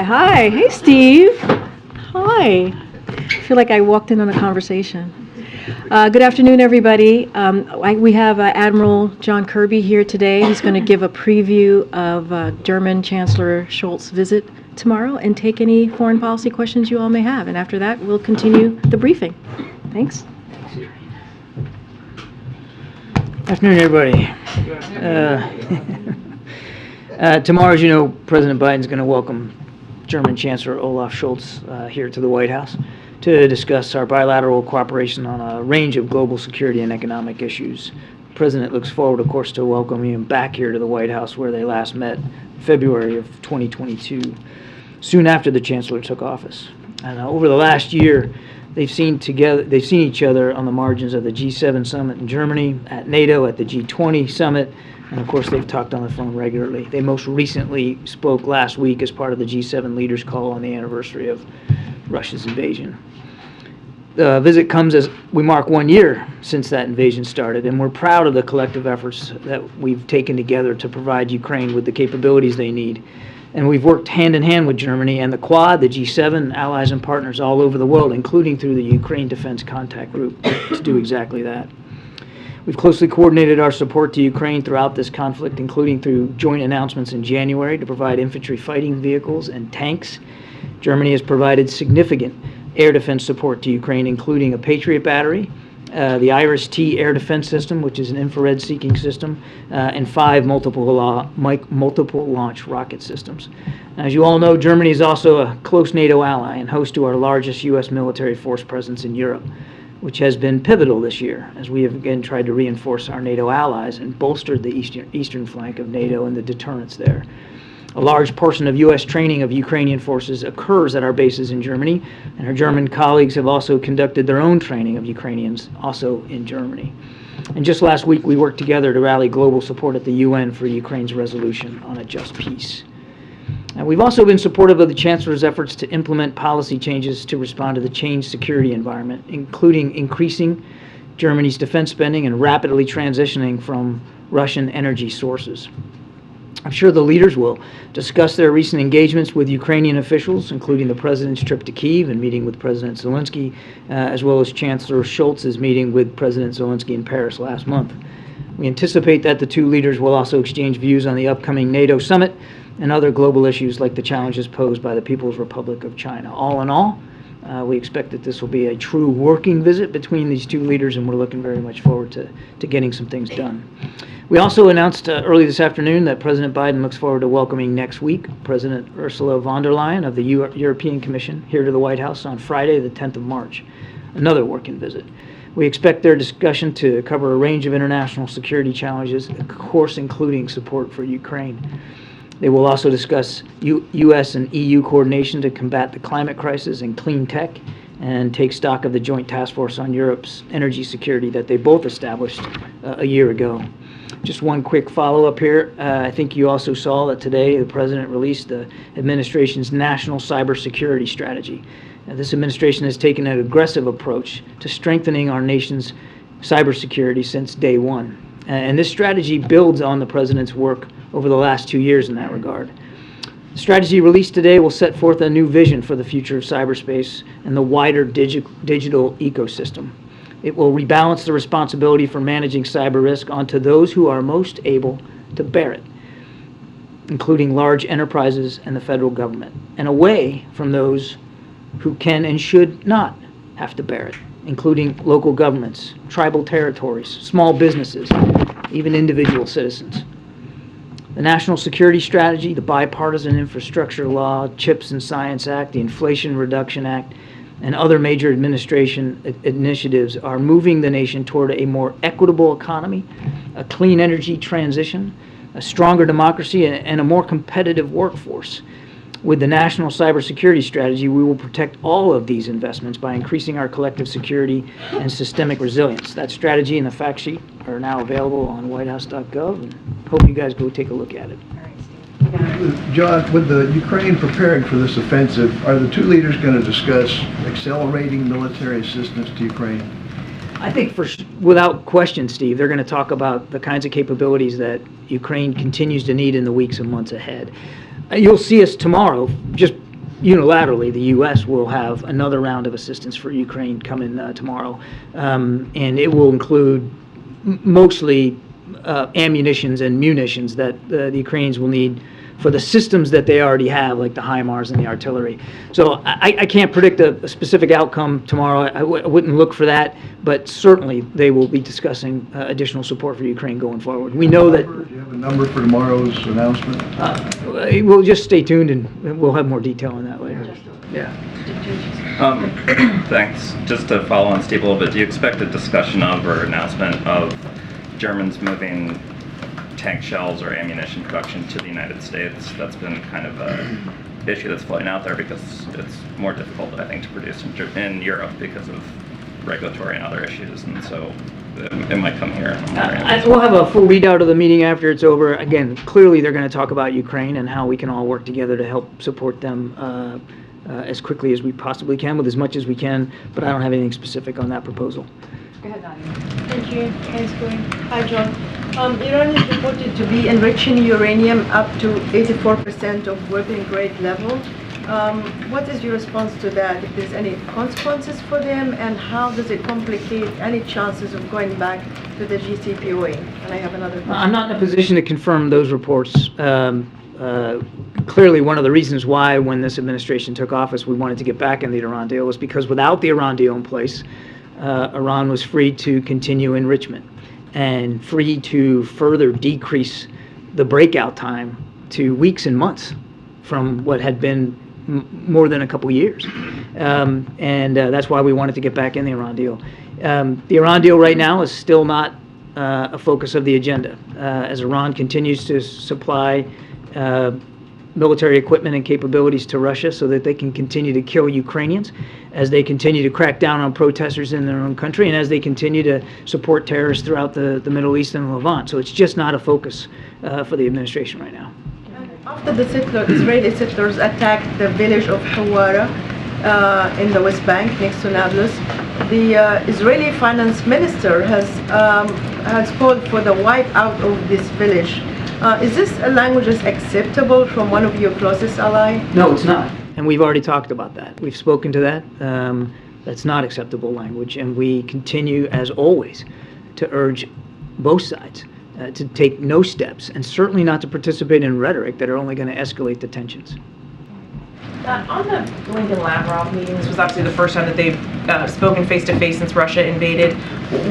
Hi. Hey, Steve. Hi. I feel like I walked in on a conversation. Good afternoon, everybody. We have Admiral John Kirby here today. He's going to give a preview of German Chancellor Scholz's visit tomorrow and take any foreign policy questions you all may have. And after that, we'll continue the briefing. Thanks. Afternoon, everybody. Tomorrow, as you know, President Biden's going to welcome German Chancellor Olaf Scholz here to the White House to discuss our bilateral cooperation on a range of global security and economic issues. The President looks forward, of course, to welcoming him back here to the White House, where they last met in February of 2022, soon after the Chancellor took office. And over the last year, they've seen each other on the margins of the G7 summit in Germany, at NATO, at the G20 summit, and of course they've talked on the phone regularly. They most recently spoke last week as part of the G7 leaders' call on the anniversary of Russia's invasion. The visit comes as we mark 1 year since that invasion started, and we're proud of the collective efforts that we've taken together to provide Ukraine with the capabilities they need. And we've worked hand in hand with Germany and the Quad, the G7, allies and partners all over the world, including through the Ukraine Defense Contact Group, to do exactly that. We've closely coordinated our support to Ukraine throughout this conflict, including through joint announcements in January to provide infantry fighting vehicles and tanks. Germany has provided significant air defense support to Ukraine, including a Patriot battery, the IRIS-T air defense system, which is an infrared seeking system, and 5 multiple launch rocket systems. Now, as you all know, Germany is also a close NATO ally and host to our largest U.S. military force presence in Europe, which has been pivotal this year as we have again tried to reinforce our NATO allies and bolstered the eastern flank of NATO and the deterrence there. A large portion of U.S. training of Ukrainian forces occurs at our bases in Germany, and our German colleagues have also conducted their own training of Ukrainians also in Germany. And just last week, we worked together to rally global support at the UN for Ukraine's resolution on a just peace. And we've also been supportive of the Chancellor's efforts to implement policy changes to respond to the changed security environment, including increasing Germany's defense spending and rapidly transitioning from Russian energy sources. I'm sure the leaders will discuss their recent engagements with Ukrainian officials, including the President's trip to Kyiv and meeting with President Zelensky, as well as Chancellor Scholz's meeting with President Zelensky in Paris last month. We anticipate that the two leaders will also exchange views on the upcoming NATO summit and other global issues like the challenges posed by the People's Republic of China. All in all, we expect that this will be a true working visit between these two leaders, and we're looking very much forward to getting some things done. We also announced early this afternoon that President Biden looks forward to welcoming next week President Ursula von der Leyen of the European Commission here to the White House on Friday, the 10th of March, another working visit. We expect their discussion to cover a range of international security challenges, of course including support for Ukraine. They will also discuss U.S. and EU coordination to combat the climate crisis and clean tech, and take stock of the Joint Task Force on Europe's energy security that they both established a year ago. Just one quick follow-up here. I think you also saw that today the President released the administration's national cybersecurity strategy. This administration has taken an aggressive approach to strengthening our nation's cybersecurity since day one. And this strategy builds on the President's work over the last 2 years in that regard. The strategy released today will set forth a new vision for the future of cyberspace and the wider digital ecosystem. It will rebalance the responsibility for managing cyber risk onto those who are most able to bear it, including large enterprises and the federal government, and away from those who can and should not have to bear it, including local governments, tribal territories, small businesses, even individual citizens. The National Security Strategy, the Bipartisan Infrastructure Law, CHIPS and Science Act, the Inflation Reduction Act, and other major administration initiatives are moving the nation toward a more equitable economy, a clean energy transition, a stronger democracy, and a more competitive workforce. With the National Cybersecurity Strategy, we will protect all of these investments by increasing our collective security and systemic resilience. That strategy and the fact sheet are now available on whitehouse.gov, and hope you guys go take a look at it. John, with the Ukraine preparing for this offensive, are the two leaders going to discuss accelerating military assistance to Ukraine? I think without question, Steve, they're going to talk about the kinds of capabilities that Ukraine continues to need in the weeks and months ahead. You'll see us tomorrow just unilaterally, the U.S. will have another round of assistance for Ukraine coming tomorrow, and it will include mostly ammunitions and munitions that the Ukrainians will need for the systems that they already have, like the HIMARS and the artillery. So I can't predict a specific outcome tomorrow. I wouldn't look for that, but certainly they will be discussing additional support for Ukraine going forward. We know that... Do you have a number for tomorrow's announcement? We'll just stay tuned, and we'll have more detail on that later. Yeah. Thanks. Just to follow on Steve a little bit, do you expect a discussion of or announcement of Germans moving tank shells or ammunition production to the United States? That's been kind of a issue that's floating out there because it's more difficult, I think, to produce in Europe because of regulatory and other issues, and so it might come here. We'll have a full readout of the meeting after it's over. Again, clearly they're going to talk about Ukraine and how we can all work together to help support them as quickly as we possibly can, with as much as we can, but I don't have anything specific on that proposal. Go ahead, Nadia. Thank you. Thanks, Karine. Hi, John. Iran is reported to be enriching uranium up to 84% of working grade level. What is your response to that? If there's any consequences for them, and how does it complicate any chances of going back to the JCPOA? And I have another question. I'm not in a position to confirm those reports. Clearly, one of the reasons why, when this administration took office, we wanted to get back in the Iran deal was because without the Iran deal in place, Iran was free to continue enrichment and free to further decrease the breakout time to weeks and months from what had been more than a couple years. And that's why we wanted to get back in the Iran deal. The Iran deal right now is still not a focus of the agenda. As Iran continues to supply military equipment and capabilities to Russia so that they can continue to kill Ukrainians, as they continue to crack down on protesters in their own country, and as they continue to support terrorists throughout the Middle East and Levant. So it's just not a focus for the administration right now. After the Israeli settlers attacked the village of Hawara in the West Bank next to Nablus, the Israeli finance minister has called for the wipe out of this village. Is this a language that's acceptable from one of your closest allies? No, it's not. And we've already talked about that. We've spoken to that. That's not acceptable language. And we continue, as always, to urge both sides to take no steps, and certainly not to participate in rhetoric that are only going to escalate the tensions. On the Blinken-Lavrov meeting, this was obviously the first time that they've spoken face-to-face since Russia invaded.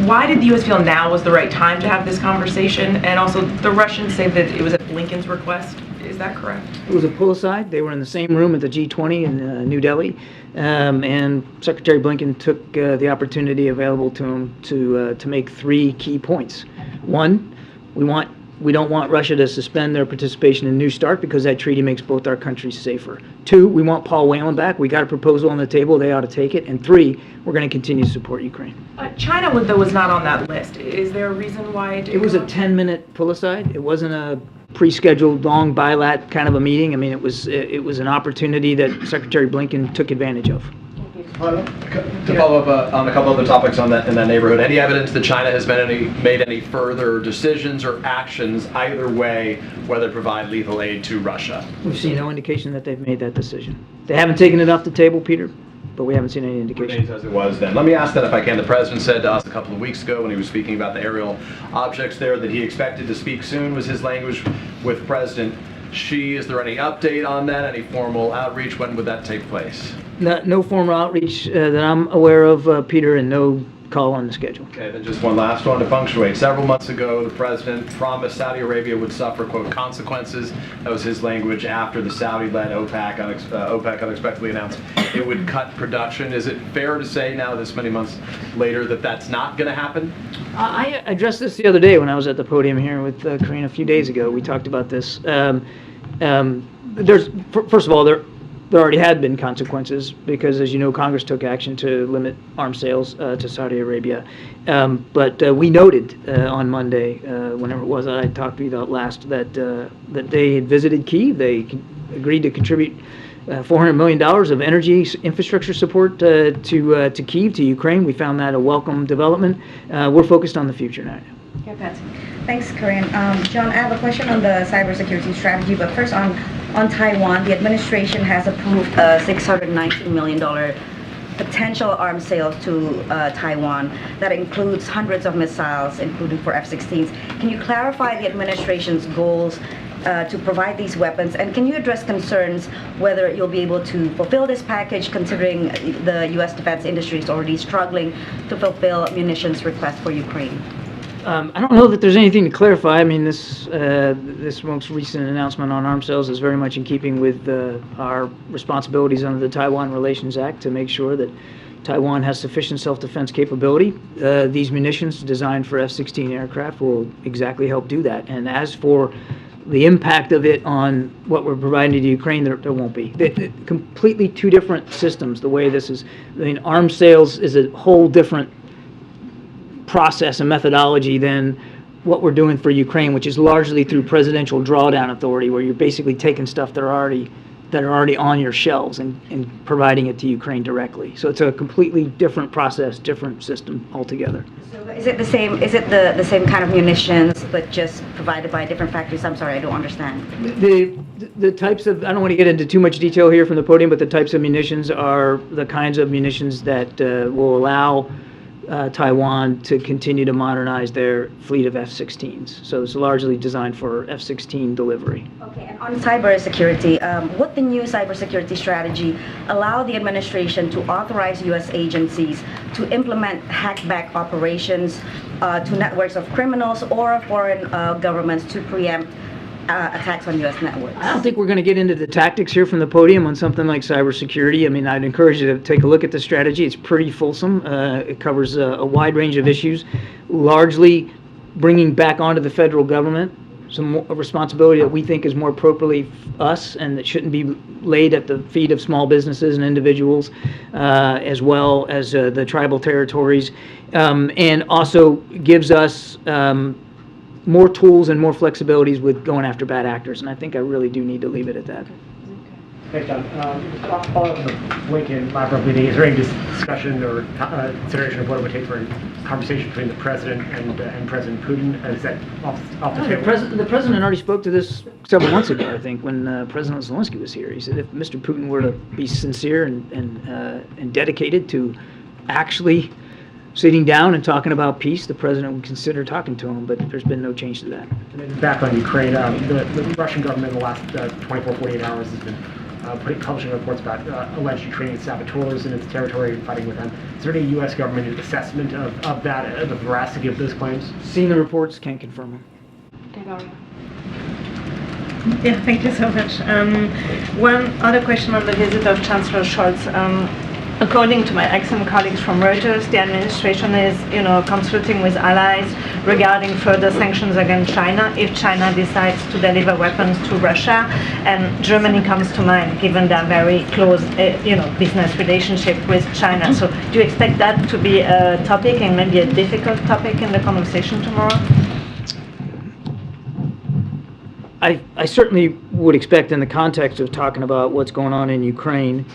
Why did the U.S. feel now was the right time to have this conversation? And also, the Russians say that it was at Blinken's request. Is that correct? It was a pull-aside. They were in the same room at the G20 in New Delhi, and Secretary Blinken took the opportunity available to him to make three key points. One, we don't want Russia to suspend their participation in New START because that treaty makes both our countries safer. Two, we want Paul Whelan back. We got a proposal on the table. They ought to take it. And three, we're going to continue to support Ukraine. China, though, was not on that list. Is there a reason why it didn't? It was a 10-minute pull-aside. It wasn't a pre-scheduled long bilat kind of a meeting. I mean, it was an opportunity that Secretary Blinken took advantage of. To follow up on a couple other topics in that neighborhood, any evidence that China has made any further decisions or actions either way, whether to provide lethal aid to Russia? We've seen no indication that they've made that decision. They haven't taken it off the table, Peter, but we haven't seen any indication. Remains as it was then. Let me ask that if I can. The president said to us a couple of weeks ago when he was speaking about the aerial objects there that he expected to speak soon, was his language, with President Xi. Is there any update on that? Any formal outreach? When would that take place? No formal outreach that I'm aware of, Peter, and no call on the schedule. Okay, then just one last one to punctuate. Several months ago, the president promised Saudi Arabia would suffer, quote, consequences. That was his language after the Saudi-led OPEC unexpectedly announced it would cut production. Is it fair to say now, this many months later, that that's not going to happen? I addressed this the other day when I was at the podium here with Karine a few days ago. We talked about this. First of all, there already had been consequences because, as you know, Congress took action to limit arms sales to Saudi Arabia. But we noted on Monday, whenever it was that I talked to you about last, that they had visited Kyiv. They agreed to contribute $400 million of energy infrastructure support to Kyiv, to Ukraine. We found that a welcome development. We're focused on the future now. Yeah, Patsy. Thanks, Karine. John, I have a question on the cybersecurity strategy, but first on On Taiwan, the administration has approved a $619 million potential arms sale to Taiwan that includes hundreds of missiles, including for F-16s. Can you clarify the administration's goals to provide these weapons, and can you address concerns whether you'll be able to fulfill this package, considering the U.S. defense industry is already struggling to fulfill munitions requests for Ukraine? I don't know that there's anything to clarify. I mean, this most recent announcement on arms sales is very much in keeping with our responsibilities under the Taiwan Relations Act to make sure that Taiwan has sufficient self-defense capability. These munitions designed for F-16 aircraft will exactly help do that. And as for the impact of it on what we're providing to Ukraine, there won't be. They're completely two different systems, the way this is. I mean, arms sales is a whole different process and methodology than what we're doing for Ukraine, which is largely through presidential drawdown authority, where you're basically taking stuff that are already on your shelves and providing it to Ukraine directly. So it's a completely different process, different system altogether. So is it the same? Is it the same kind of munitions, but just provided by different factories? I'm sorry, I don't understand. The types of, I don't want to get into too much detail here from the podium, but the types of munitions are the kinds of munitions that will allow Taiwan to continue to modernize their fleet of F-16s. So it's largely designed for F-16 delivery. Okay, and on cybersecurity, would the new cybersecurity strategy allow the administration to authorize U.S. agencies to implement hackback operations to networks of criminals or foreign governments to preempt attacks on U.S. networks? I don't think we're going to get into the tactics here from the podium on something like cybersecurity. I mean, I'd encourage you to take a look at the strategy. It's pretty fulsome. It covers a wide range of issues, largely bringing back onto the federal government some responsibility that we think is more appropriately us and that shouldn't be laid at the feet of small businesses and individuals, as well as the tribal territories, and also gives us more tools and more flexibilities with going after bad actors, and I think I really do need to leave it at that. Thanks, John. Following up on the Lincoln Lavrov meeting, is there any discussion or consideration of what it would take for a conversation between the president and President Putin? Is that off the table? The president already spoke to this several months ago, I think, when President Zelensky was here. He said if Mr. Putin were to be sincere and dedicated to actually sitting down and talking about peace, the president would consider talking to him, but there's been no change to that. And then back on Ukraine, the Russian government in the last 24, 48 hours has been publishing reports about alleged Ukrainian saboteurs in its territory and fighting with them. Is there any U.S. government assessment of that, the veracity of those claims? Seen the reports, can't confirm them. Yeah, thank you so much. One other question on the visit of Chancellor Scholz. According to my excellent colleagues from Reuters, the administration is, consulting with allies regarding further sanctions against China if China decides to deliver weapons to Russia, and Germany comes to mind given their very close, business relationship with China. So, do you expect that to be a topic and maybe a difficult topic in the conversation tomorrow? I certainly would expect, in the context of talking about what's going on in Ukraine,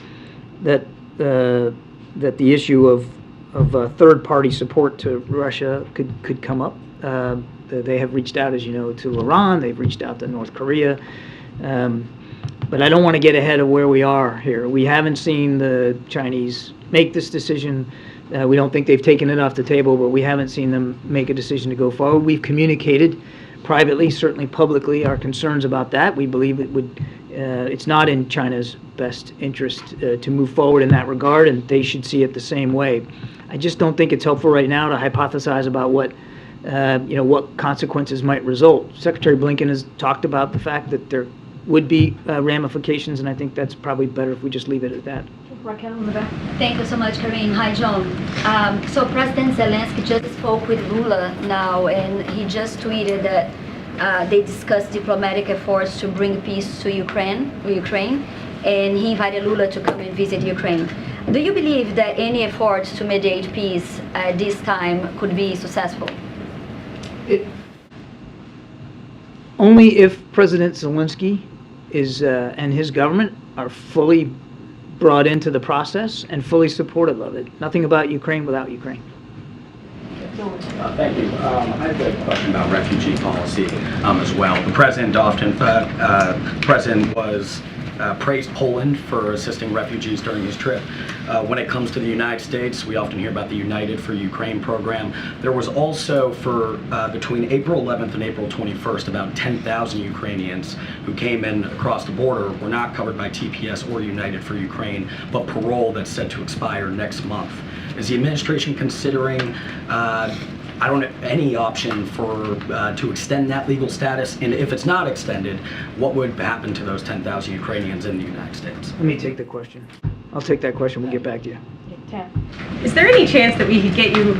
that the issue of third-party support to Russia could come up. They have reached out, as you know, to Iran. They've reached out to North Korea. But I don't want to get ahead of where we are here. We haven't seen the Chinese make this decision. We don't think they've taken it off the table, but we haven't seen them make a decision to go forward. We've communicated privately, certainly publicly, our concerns about that. We believe it would. It's not in China's best interest to move forward in that regard, and they should see it the same way. I just don't think it's helpful right now to hypothesize about what consequences might result. Secretary Blinken has talked about the fact that there would be ramifications, and I think that's probably better if we just leave it at that. Raquel in the back. Thank you so much, Karine. Hi, John. So President Zelensky just spoke with Lula now, and he just tweeted that they discussed diplomatic efforts to bring peace to Ukraine, and he invited Lula to come and visit Ukraine. Do you believe that any efforts to mediate peace at this time could be successful? Only if President Zelensky and his government are fully brought into the process and fully supportive of it. Nothing about Ukraine without Ukraine. Thank you. I have a question about refugee policy as well. The president was praised Poland for assisting refugees during his trip. When it comes to the United States, we often hear about the United for Ukraine program. There was also for between April 11th and April 21st, about 10,000 Ukrainians who came in across the border were not covered by TPS or United for Ukraine, but parole that's set to expire next month. Is the administration considering any option for to extend that legal status? And if it's not extended, what would happen to those 10,000 Ukrainians in the United States? Let me take the question. I'll take that question. We'll get back to you. Is there any chance that we could get you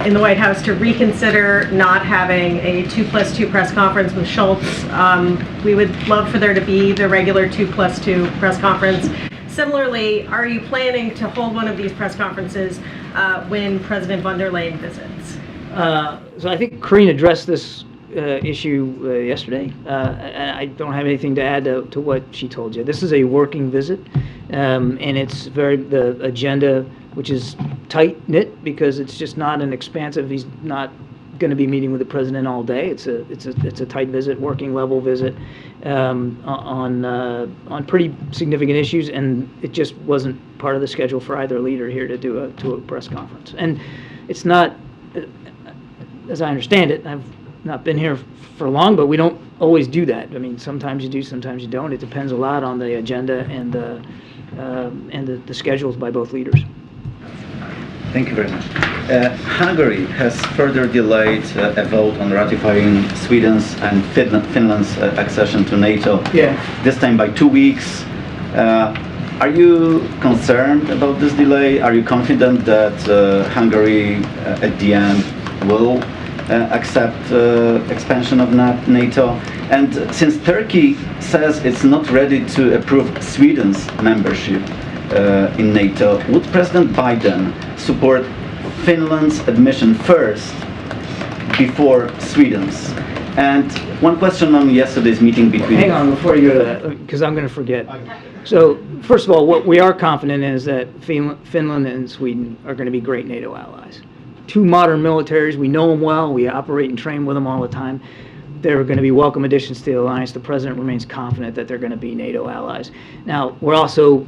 in the White House to reconsider not having a 2+2 press conference with Schultz? We would love for there to be the regular 2+2 press conference. Similarly, are you planning to hold one of these press conferences when President von der Leyen visits? So I think Karine addressed this issue yesterday, and I don't have anything to add to what she told you. This is a working visit, and it's the agenda, which is tight-knit because it's just not an expansive, he's not going to be meeting with the president all day. It's a tight visit, working level visit on pretty significant issues, and it just wasn't part of the schedule for either leader here to do a press conference. And it's not, as I understand it, I've not been here for long, but we don't always do that. I mean, sometimes you do, sometimes you don't. It depends a lot on the agenda and the schedules by both leaders. Thank you very much. Hungary has further delayed a vote on ratifying Sweden's and Finland's accession to NATO. Yeah. This time by 2 weeks. Are you concerned about this delay? Are you confident that Hungary at the end will accept expansion of NATO? And since Turkey says it's not ready to approve Sweden's membership in NATO, would President Biden support Finland's admission first before Sweden's? And one question on yesterday's meeting between... Hang on, before you go to that, because I'm going to forget. So, first of all, what we are confident in is that Finland and Sweden are going to be great NATO allies. Two modern militaries, we know them well, we operate and train with them all the time. They're going to be welcome additions to the alliance. The president remains confident that they're going to be NATO allies. Now, we're also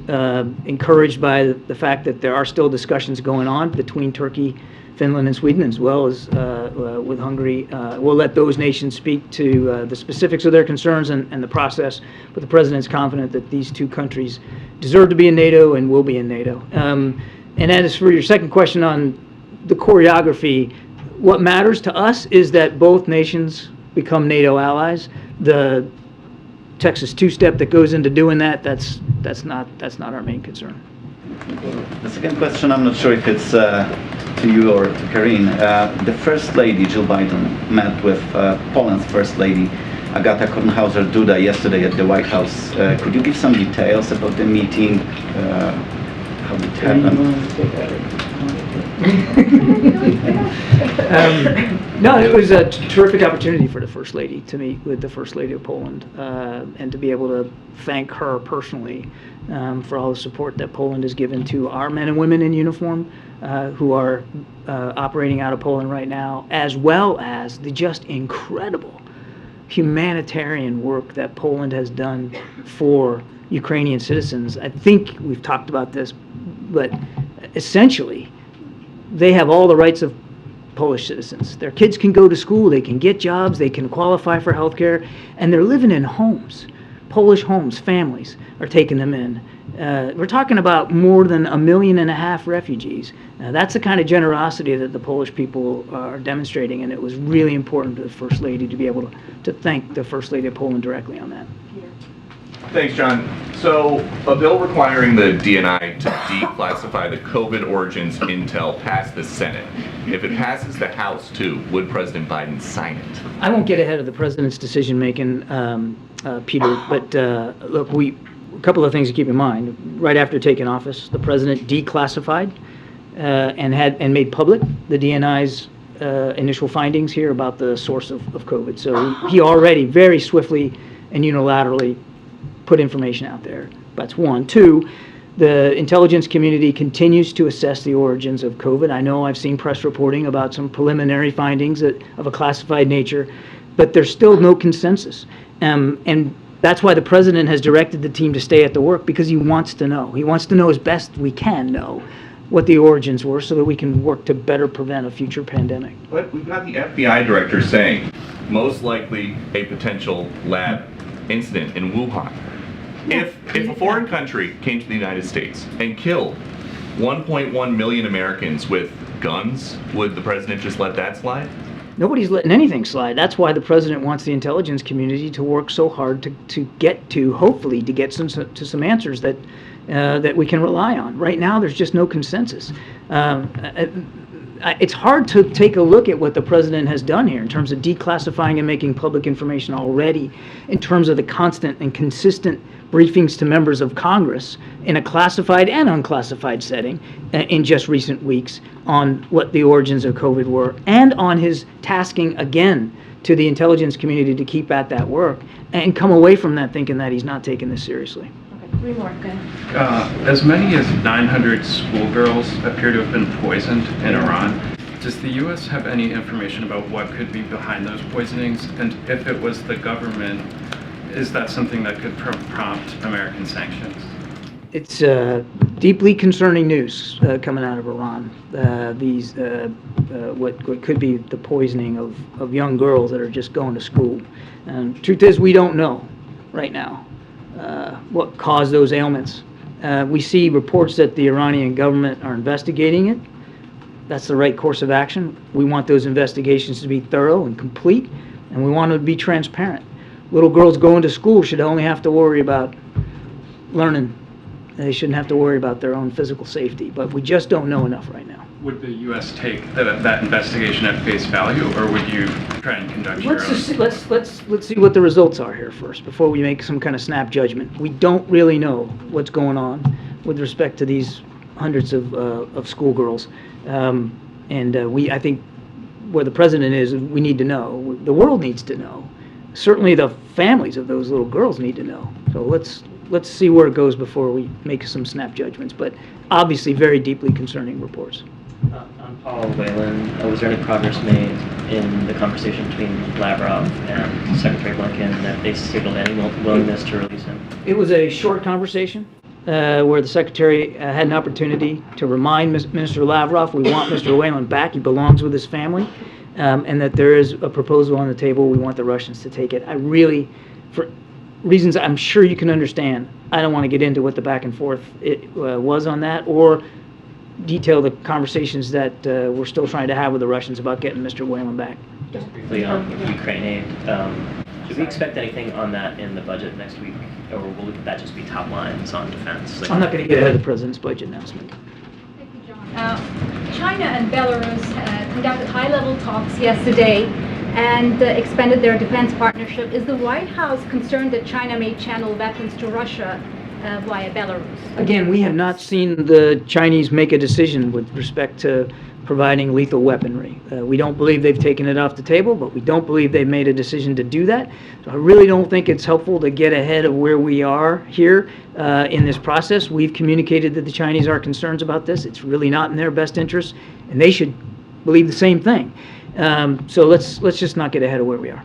encouraged by the fact that there are still discussions going on between Turkey, Finland, and Sweden, as well as with Hungary. We'll let those nations speak to the specifics of their concerns and the process, but the president's confident that these two countries deserve to be in NATO and will be in NATO. And as for your second question on the choreography, what matters to us is that both nations become NATO allies. The Texas two-step that goes into doing that, that's not our main concern. The second question, I'm not sure if it's to you or to Karine. The First Lady, Jill Biden, met with Poland's First Lady, Agata Kornhauser-Duda, yesterday at the White House. Could you give some details about the meeting? How did it happen? No, it was a terrific opportunity for the First Lady to meet with the First Lady of Poland and to be able to thank her personally for all the support that Poland has given to our men and women in uniform who are operating out of Poland right now, as well as the just incredible humanitarian work that Poland has done for Ukrainian citizens. I think we've talked about this, but essentially, they have all the rights of Polish citizens. Their kids can go to school, they can get jobs, they can qualify for health care, and they're living in homes. Polish homes, families are taking them in. We're talking about more than 1.5 million refugees. That's the kind of generosity that the Polish people are demonstrating, and it was really important to the First Lady to be able to thank the First Lady of Poland directly on that. Thanks, John. So, a bill requiring the DNI to declassify the COVID origins intel passed the Senate. If it passes the House too, would President Biden sign it? I won't get ahead of the president's decision-making, Peter, but look, a couple of things to keep in mind. Right after taking office, the president declassified and made public the DNI's initial findings here about the source of COVID. So he already very swiftly and unilaterally put information out there. That's one. Two, The intelligence community continues to assess the origins of COVID. I know I've seen press reporting about some preliminary findings of a classified nature, but there's still no consensus. And that's why the president has directed the team to stay at the work, because he wants to know. He wants to know as best we can know what the origins were so that we can work to better prevent a future pandemic. But we've got the FBI director saying most likely a potential lab incident in Wuhan. If a foreign country came to the United States and killed 1.1 million Americans with guns, would the president just let that slide? Nobody's letting anything slide. That's why the president wants the intelligence community to work so hard hopefully to get some answers that we can rely on. Right now, there's just no consensus. It's hard to take a look at what the president has done here in terms of declassifying and making public information already, in terms of the constant and consistent briefings to members of Congress in a classified and unclassified setting in just recent weeks on what the origins of COVID were, and on his tasking again to the intelligence community to keep at that work and come away from that thinking that he's not taking this seriously. Three more, go ahead. As many as 900 schoolgirls appear to have been poisoned in Iran. Does the U.S. have any information about what could be behind those poisonings? And if it was the government, is that something that could prompt American sanctions? It's deeply concerning news coming out of Iran. What could be the poisoning of young girls that are just going to school. And truth is, we don't know right now what caused those ailments. We see reports that the Iranian government are investigating it. That's the right course of action. We want those investigations to be thorough and complete, and we want them to be transparent. Little girls going to school should only have to worry about learning. They shouldn't have to worry about their own physical safety, but we just don't know enough right now. Would the U.S. take that investigation at face value, or would you try and conduct your own? Let's see what the results are here first before we make some kind of snap judgment. We don't really know what's going on with respect to these hundreds of schoolgirls, I think where the president is, we need to know. The world needs to know. Certainly, the families of those little girls need to know. So let's see where it goes before we make some snap judgments. But obviously, very deeply concerning reports. On Paul Whelan, was there any progress made in the conversation between Lavrov and Secretary Blinken that they signaled any willingness to release him? It was a short conversation where the Secretary had an opportunity to remind Minister Lavrov we want Mr. Whelan back. He belongs with his family, and that there is a proposal on the table. We want the Russians to take it. I really, for reasons I'm sure you can understand, I don't want to get into what the back and forth was on that, or detail the conversations that we're still trying to have with the Russians about getting Mr. Whelan back. Just briefly on Ukraine aid, should we expect anything on that in the budget next week, or will that just be top lines on defense? I'm not going to get ahead of the president's budget announcement. Thank you, John. China and Belarus conducted high-level talks yesterday and expanded their defense partnership. Is the White House concerned that China may channel weapons to Russia via Belarus? Again, we have not seen the Chinese make a decision with respect to providing lethal weaponry. We don't believe they've taken it off the table, but we don't believe they've made a decision to do that. So I really don't think it's helpful to get ahead of where we are here in this process. We've communicated that the Chinese are concerned about this. It's really not in their best interest, and they should believe the same thing. So let's just not get ahead of where we are.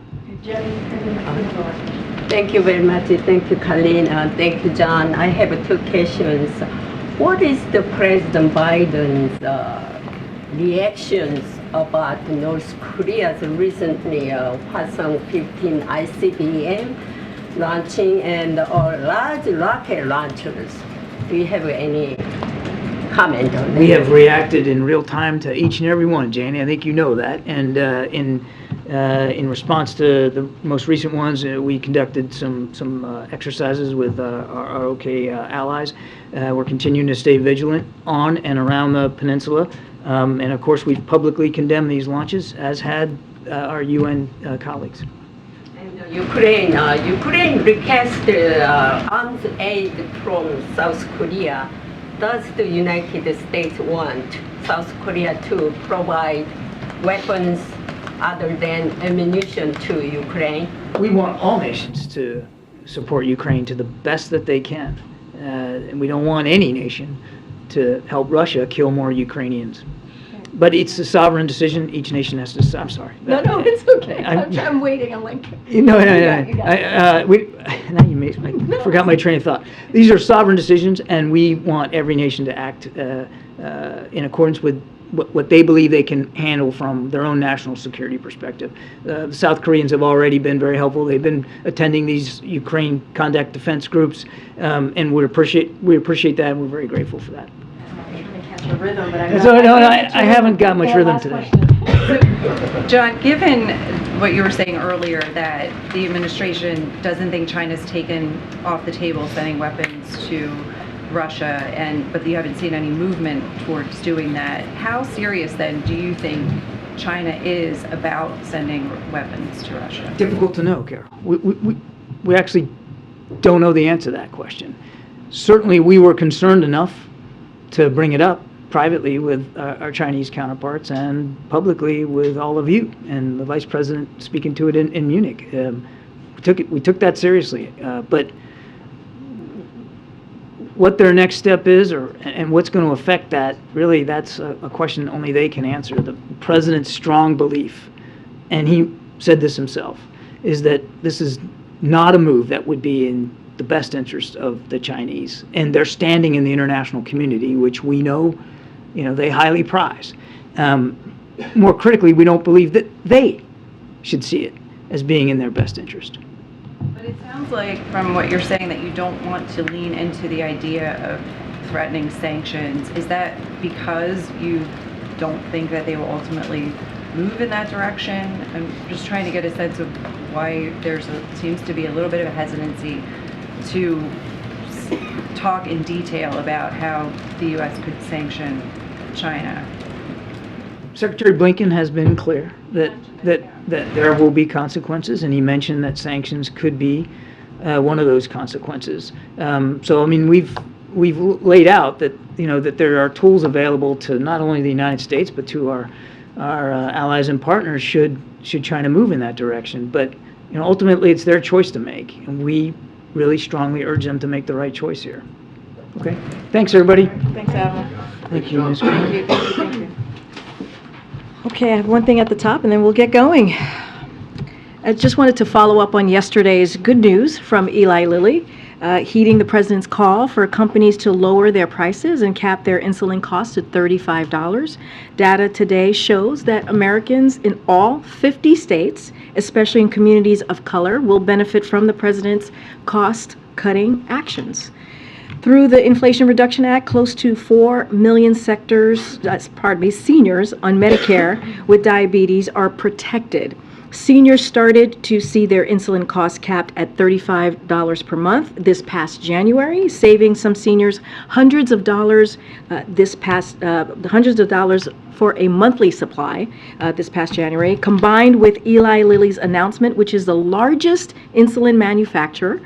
Thank you very much. Thank you, Karine. Thank you, John. I have two questions. What is the President Biden's reactions about North Korea's recently Hwasong-15 ICBM launching and large rocket launchers? Do you have any comment on that? We have reacted in real time to each and every one, Janie. I think you know that. And in response to the most recent ones, we conducted some exercises with our OK allies. We're continuing to stay vigilant on and around the peninsula. And of course, we've publicly condemned these launches, as had our UN colleagues. And Ukraine requested arms aid from South Korea. Does the United States want South Korea to provide weapons other than ammunition to Ukraine? We want all nations to support Ukraine to the best that they can. And we don't want any nation to help Russia kill more Ukrainians. But it's a sovereign decision. Each nation has to. I'm sorry. No, it's okay. I'm waiting. I'm like. No. You got it. Now you made. I forgot my train of thought. These are sovereign decisions, and we want every nation to act in accordance with what they believe they can handle from their own national security perspective. The South Koreans have already been very helpful. They've been attending these Ukraine conduct defense groups, and we appreciate that, and we're very grateful for that. The rhythm, but I haven't got much rhythm today. John, given what you were saying earlier, that the administration doesn't think China's taken off the table sending weapons to Russia, but you haven't seen any movement towards doing that, how serious then do you think China is about sending weapons to Russia? Difficult to know, Carol. We actually don't know the answer to that question. Certainly, we were concerned enough to bring it up privately with our Chinese counterparts and publicly with all of you, and the vice president speaking to it in Munich. We took that seriously, but what their next step is and what's going to affect that, really, that's a question only they can answer. The president's strong belief, and he said this himself, is that this is not a move that would be in the best interest of the Chinese and their standing in the international community, which we know, they highly prize. More critically, we don't believe that they should see it as being in their best interest. But it sounds like, from what you're saying, that you don't want to lean into the idea of threatening sanctions. Is that because you don't think that they will ultimately move in that direction? I'm just trying to get a sense of why seems to be a little bit of a hesitancy to talk in detail about how the U.S. could sanction China. Secretary Blinken has been clear that there will be consequences, and he mentioned that sanctions could be one of those consequences. So, I mean, we've laid out that that there are tools available to not only the United States but to our allies and partners should China move in that direction. But ultimately, it's their choice to make, and we really strongly urge them to make the right choice here. Okay. Thanks, everybody. Thanks, Admiral. Thank you, Ms. Green. Thank you. Okay, I have one thing at the top, and then we'll get going. I just wanted to follow up on yesterday's good news from Eli Lilly, heeding the president's call for companies to lower their prices and cap their insulin costs at $35. Data today shows that Americans in all 50 states, especially in communities of color, will benefit from the president's cost-cutting actions. Through the Inflation Reduction Act, close to 4 million seniors on Medicare with diabetes are protected. Seniors started to see their insulin costs capped at $35 per month this past January, saving some seniors hundreds of dollars for a monthly supply this past January. Combined with Eli Lilly's announcement, which is the largest insulin manufacturer,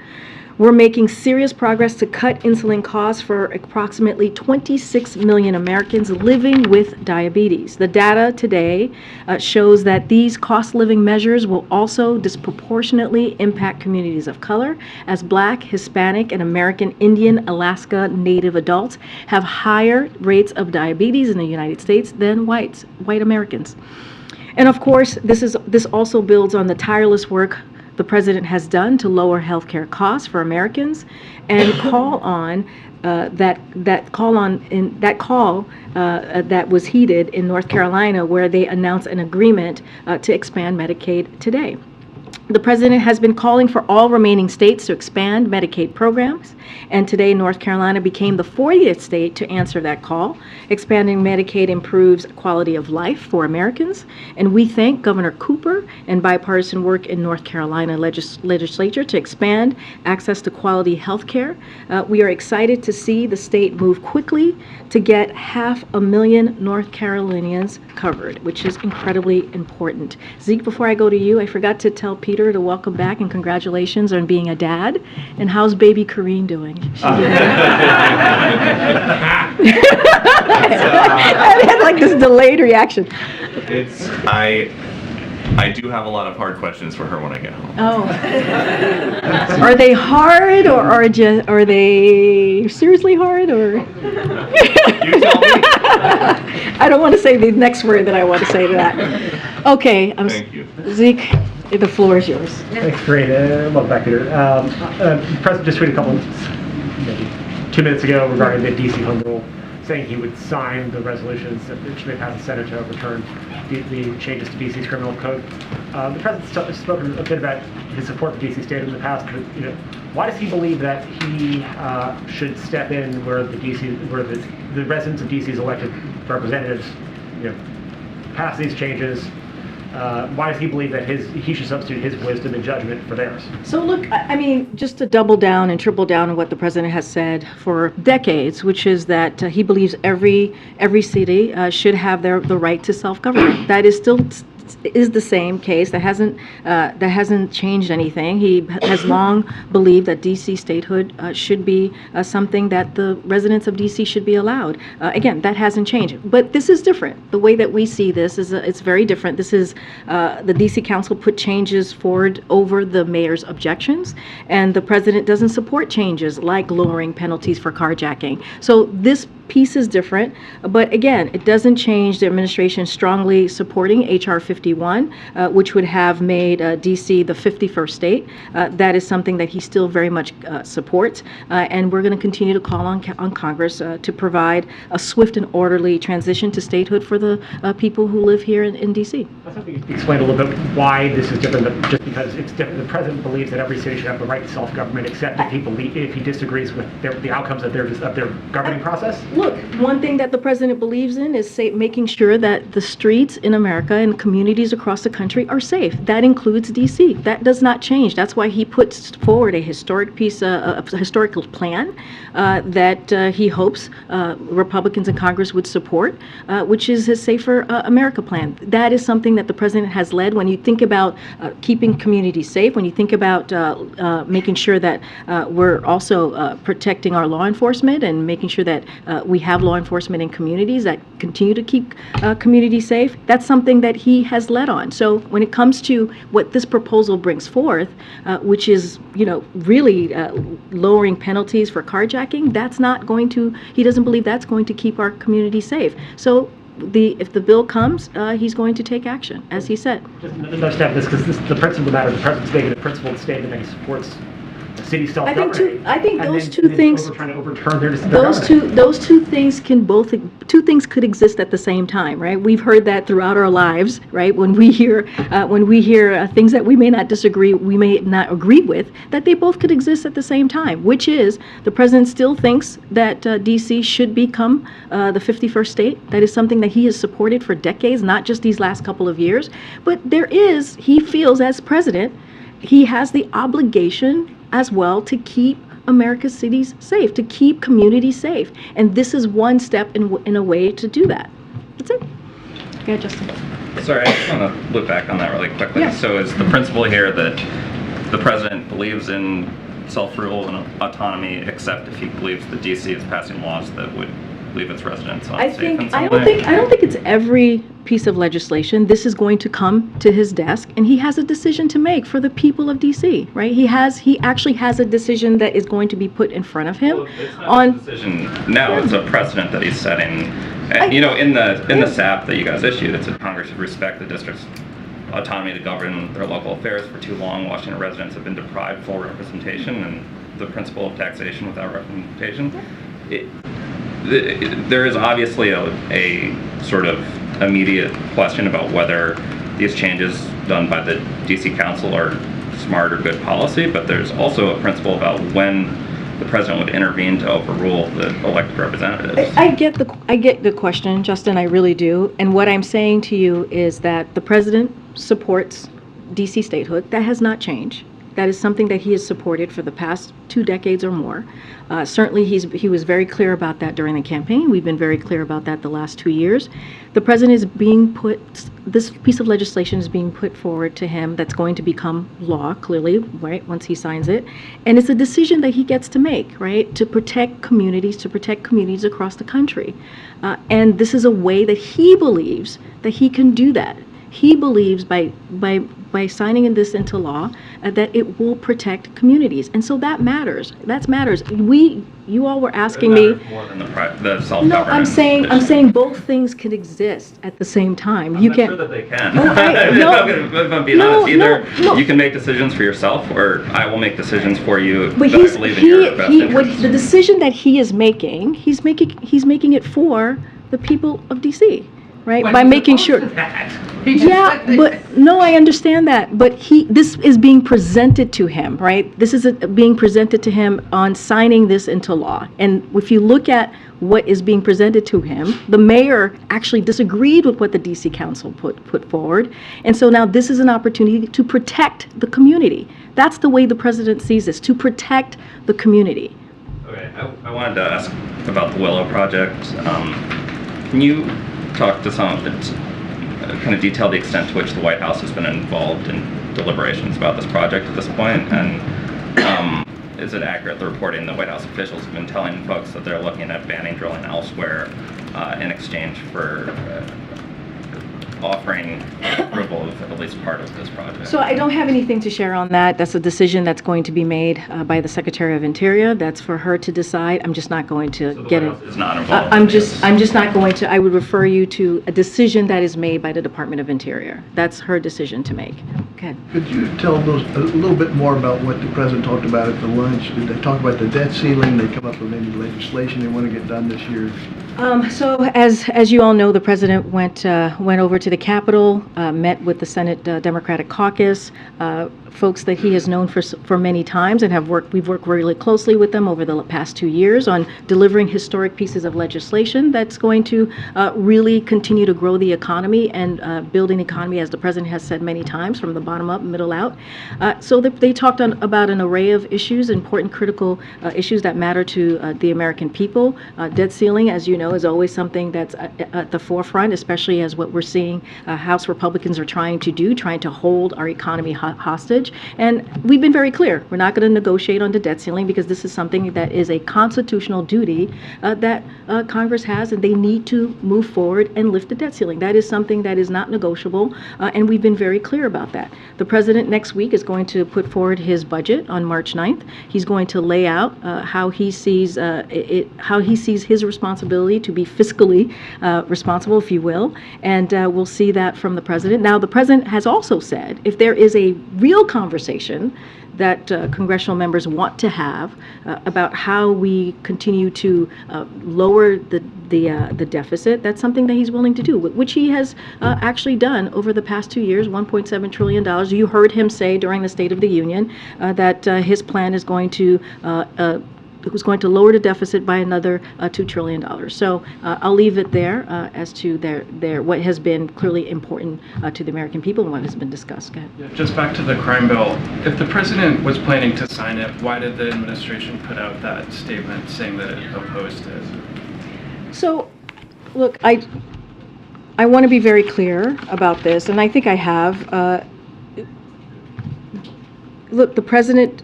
we're making serious progress to cut insulin costs for approximately 26 million Americans living with diabetes. The data today shows that these cost-living measures will also disproportionately impact communities of color, as Black, Hispanic, and American Indian, Alaska Native adults have higher rates of diabetes in the United States than white Americans. And of course, this also builds on the tireless work the president has done to lower healthcare costs for Americans, and call that was heeded in North Carolina, where they announced an agreement to expand Medicaid today. The president has been calling for all remaining states to expand Medicaid programs, and today North Carolina became the 40th state to answer that call. Expanding Medicaid improves quality of life for Americans, and we thank Governor Cooper and bipartisan work in North Carolina legislature to expand access to quality health care. We are excited to see the state move quickly to get 500,000 North Carolinians covered, which is incredibly important. Zeke, before I go to you, I forgot to tell Peter to welcome back and congratulations on being a dad. And how's baby Karine doing? I had like this delayed reaction. I do have a lot of hard questions for her when I get home. Oh. Are they hard, or are they seriously hard, or? You tell me. I don't want to say the next word that I want to say to that. Okay. Thank you. Zeke, the floor is yours. Thanks, Karine. Welcome back, Peter. The President just tweeted a couple, maybe 2 minutes ago regarding the D.C. home rule, saying he would sign the resolutions that should be passed the Senate to overturn the changes to D.C.'s criminal code. The President's spoken a bit about his support for D.C. state in the past, but why does he believe that he should step in where the residents of D.C.'s elected representatives pass these changes? Why does he believe that he should substitute his wisdom and judgment for theirs? So look, I mean, just to double down and triple down on what the president has said for decades, which is that he believes every city should have the right to self-government. That is still is the same case. That hasn't changed anything. He has long believed that D.C. statehood should be something that the residents of D.C. should be allowed. Again, that hasn't changed. But this is different. The way that we see this is it's very different. This is the D.C. Council put changes forward over the mayor's objections, and the president doesn't support changes like lowering penalties for carjacking. So this piece is different, but again, it doesn't change the administration strongly supporting H.R. 51, which would have made D.C. the 51st state. That is something that he still very much supports, and we're going to continue to call on Congress to provide a swift and orderly transition to statehood for the people who live here in D.C. I was hoping you could explain a little bit why this is different, but just because it's different. The president believes that every city should have the right to self-government, except if he disagrees with the outcomes of their governing process. Look, one thing that the president believes in is making sure that the streets in America and communities across the country are safe. That includes D.C. That does not change. That's why he puts forward a historical plan that he hopes Republicans in Congress would support, which is his Safer America plan. That is something that the president has led. When you think about keeping communities safe, when you think about making sure that we're also protecting our law enforcement and making sure that we have law enforcement in communities that continue to keep communities safe, that's something that he has led on. So when it comes to what this proposal brings forth, which is, really lowering penalties for carjacking, that's not going to, he doesn't believe that's going to keep our community safe. So if the bill comes, he's going to take action, as he said. Just another step, because the principle of the matter, the president's making a principled statement that he supports the city's self-governing. I think those two things. Trying to overturn their Those two things could exist at the same time, right? We've heard that throughout our lives, right? When we hear things that we may not agree with, that they both could exist at the same time. Which is, the president still thinks that D.C. should become the 51st state. That is something that he has supported for decades, not just these last couple of years. But he feels as president, he has the obligation as well to keep America's cities safe, to keep communities safe. And this is one step in a way to do that. That's it. Yeah, Justin. Sorry, I just want to look back on that really quickly. Yeah. So is the principle here that the president believes in self-rule and autonomy, except if he believes that D.C. is passing laws that would leave its residents unsafe in some way? I don't think it's every piece of legislation. This is going to come to his desk, and he has a decision to make for the people of D.C., right? He actually has a decision that is going to be put in front of him. Well, it's not a decision now, it's a precedent that he's setting. In the SAP that you guys issued, it said Congress should respect the district's autonomy to govern their local affairs. For too long, Washington residents have been deprived full representation, and the principle of taxation without representation. There is obviously a sort of immediate question about whether these changes done by the DC Council are smart or good policy, but there's also a principle about when the president would intervene to overrule the elected representatives. I get the question, Justin, I really do. And what I'm saying to you is that the president supports DC statehood. That has not changed. That is something that he has supported for the past 2 decades or more. Certainly, he was very clear about that during the campaign. We've been very clear about that the last 2 years. The president is this piece of legislation is being put forward to him that's going to become law, clearly, right, once he signs it. And it's a decision that he gets to make, right, to protect communities across the country. And this is a way that he believes that he can do that. he believes by signing this into law that it will protect communities. And so that matters. That matters. You all were asking me. More than the self-government. No, I'm saying both things can exist at the same time. I'm not sure that they can. Okay, If I'm being honest, either you can make decisions for yourself, or I will make decisions for you. But that I believe in your best interests. the decision that he is making, he's making it for the people of DC, right? By making sure. Yeah, but no, I understand that. But this is being presented to him, right? This is being presented to him on signing this into law. And if you look at what is being presented to him, the mayor actually disagreed with what the DC Council put forward. And so now this is an opportunity to protect the community. That's the way the president sees this, to protect the community. Okay, I wanted to ask about the Willow Project. Can you talk to kind of detail the extent to which the White House has been involved in deliberations about this project at this point? And is it accurate, the reporting the White House officials have been telling folks that they're looking at banning drilling elsewhere in exchange for offering approval of at least part of this project? So I don't have anything to share on that. That's a decision that's going to be made by the Secretary of Interior. That's for her to decide. I'm just not going to get it. Is not involved. I'm just not going to. I would refer you to a decision that is made by the Department of Interior. That's her decision to make. Okay. Could you tell us a little bit more about what the president talked about at the lunch? Did they talk about the debt ceiling? They come up with any legislation they want to get done this year? So as you all know, the president went over to the Capitol, met with the Senate Democratic Caucus, folks that he has known for many times, and we've worked really closely with them over the past 2 years on delivering historic pieces of legislation that's going to really continue to grow the economy and build an economy, as the president has said many times, from the bottom up, middle out. So they talked about an array of issues, important, critical issues that matter to the American people. Debt ceiling, as you know, is always something that's at the forefront, especially as what we're seeing House Republicans are trying to hold our economy hostage. And we've been very clear, we're not going to negotiate on the debt ceiling because this is something that is a constitutional duty that Congress has, and they need to move forward and lift the debt ceiling. That is something that is not negotiable, and we've been very clear about that. The president next week is going to put forward his budget on March 9th. He's going to lay out how he sees his responsibility to be fiscally responsible, if you will, and we'll see that from the president. Now, the president has also said if there is a real conversation that congressional members want to have about how we continue to lower the deficit, that's something that he's willing to do, which he has actually done over the past 2 years, $1.7 trillion. You heard him say during the State of the Union that his plan is going to lower the deficit by another $2 trillion. So I'll leave it there as to what has been clearly important to the American people and what has been discussed. Go ahead. Yeah, just back to the crime bill. If the president was planning to sign it, why did the administration put out that statement saying that it opposed it? So, look, I want to be very clear about this, and I think I have. Look, the president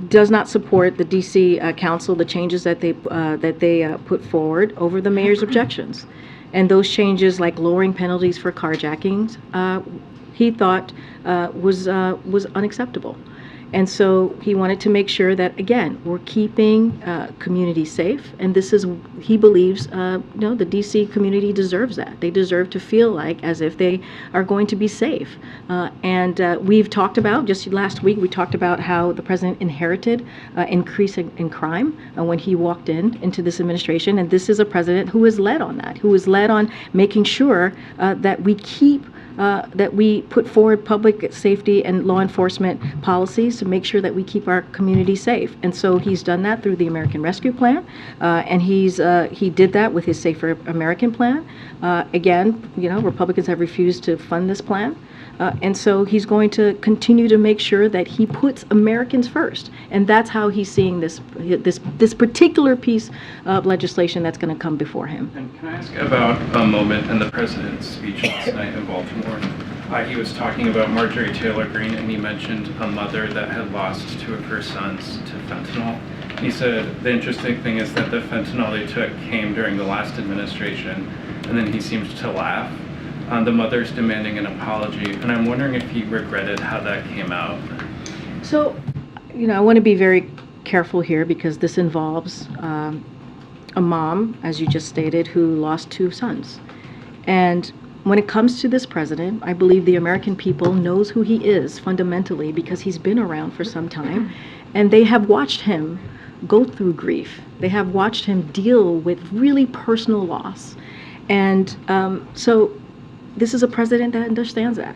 does not support the DC Council, the changes that they put forward over the mayor's objections. And those changes, like lowering penalties for carjackings, he thought was unacceptable. And so he wanted to make sure that, again, we're keeping communities safe. And this is, he believes, the DC community deserves that. They deserve to feel like as if they are going to be safe. And we've talked about, just last week, we talked about how the president inherited increase in crime when he walked into this administration. And this is a president who has led on that, who has led on making sure that we put forward public safety and law enforcement policies to make sure that we keep our community safe. And so he's done that through the American Rescue Plan, and he did that with his Safer American Plan. Again, Republicans have refused to fund this plan. And so he's going to continue to make sure that he puts Americans first. And that's how he's seeing this particular piece of legislation that's going to come before him. And can I ask about a moment in the president's speech last night in Baltimore? He was talking about Marjorie Taylor Greene, and he mentioned a mother that had lost 2 of her sons to fentanyl. He said the interesting thing is that the fentanyl they took came during the last administration, and then he seemed to laugh. the mother's demanding an apology, and I'm wondering if he regretted how that came out. So, I want to be very careful here because this involves a mom, as you just stated, who lost 2 sons. And when it comes to this president, I believe the American people knows who he is fundamentally because he's been around for some time, and they have watched him go through grief. They have watched him deal with really personal loss. And so this is a president that understands that.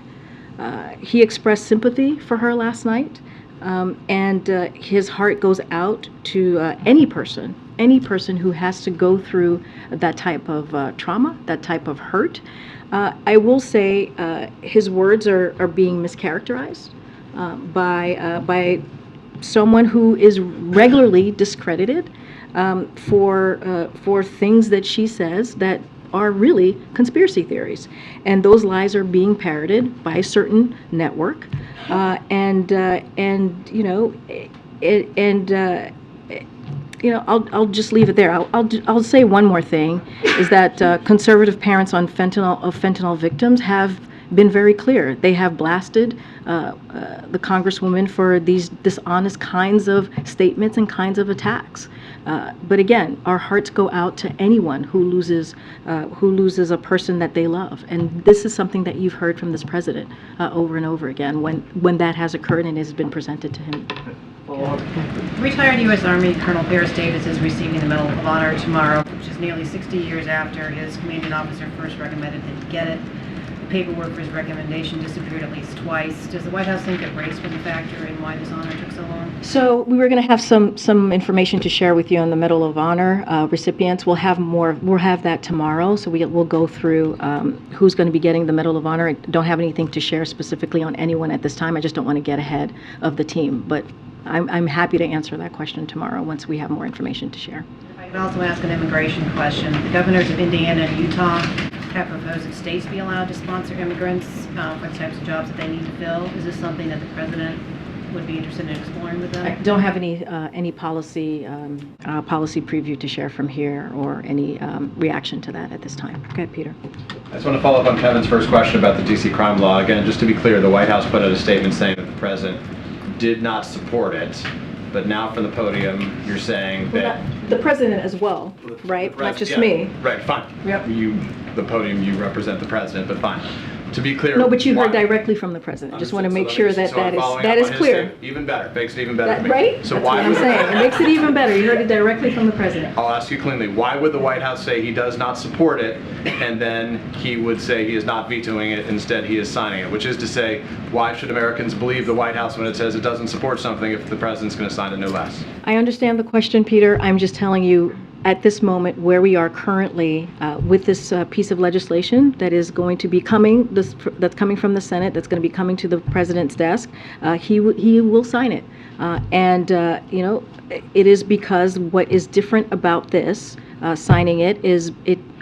He expressed sympathy for her last night, and his heart goes out to any person who has to go through that type of trauma, that type of hurt. I will say his words are being mischaracterized by someone who is regularly discredited for things that she says that are really conspiracy theories, and those lies are being parroted by a certain network, I'll just leave it there. I'll say one more thing, is that conservative parents on fentanyl victims have been very clear. They have blasted the Congresswoman for these dishonest kinds of statements and kinds of attacks. But again, our hearts go out to anyone who loses a person that they love. And this is something that you've heard from this president over and over again when that has occurred and has been presented to him. Retired U.S. Army Colonel Paris Davis is receiving the Medal of Honor tomorrow, which is nearly 60 years after his commanding officer first recommended that he get it. The paperwork for his recommendation disappeared at least twice. Does the White House think that race was a factor in why this honor took so long? So we were going to have some information to share with you on the Medal of Honor recipients. We'll have more. We'll have that tomorrow. So we'll go through who's going to be getting the Medal of Honor. I don't have anything to share specifically on anyone at this time. I just don't want to get ahead of the team. But I'm happy to answer that question tomorrow once we have more information to share. If I could also ask an immigration question. The governors of Indiana and Utah have proposed that states be allowed to sponsor immigrants for the types of jobs that they need to fill. Is this something that the president would be interested in exploring with them? I don't have any policy preview to share from here or any reaction to that at this time. Go ahead, Peter. I just want to follow up on Kevin's first question about the D.C. crime law. Again, just to be clear, the White House put out a statement saying that the president did not support it, but now from the podium you're saying that the president as well, right? Not just me. Right, fine. Yep. The podium, you represent the president, but fine. To be clear, no, but you heard directly from the president. Just want to make sure that that is clear. Even better, makes it even better. Right? So that's why what I'm saying. It makes it even better. You heard it directly from the president. I'll ask you cleanly, why would the White House say he does not support it, and then he would say he is not vetoing it, instead he is signing it? Which is to say, why should Americans believe the White House when it says it doesn't support something if the president's going to sign it, no less? I understand the question, Peter. I'm just telling you, at this moment, where we are currently with this piece of legislation that is going to be coming, that's coming from the Senate, that's going to be coming to the president's desk, he will sign it. It is because what is different about this, signing it, is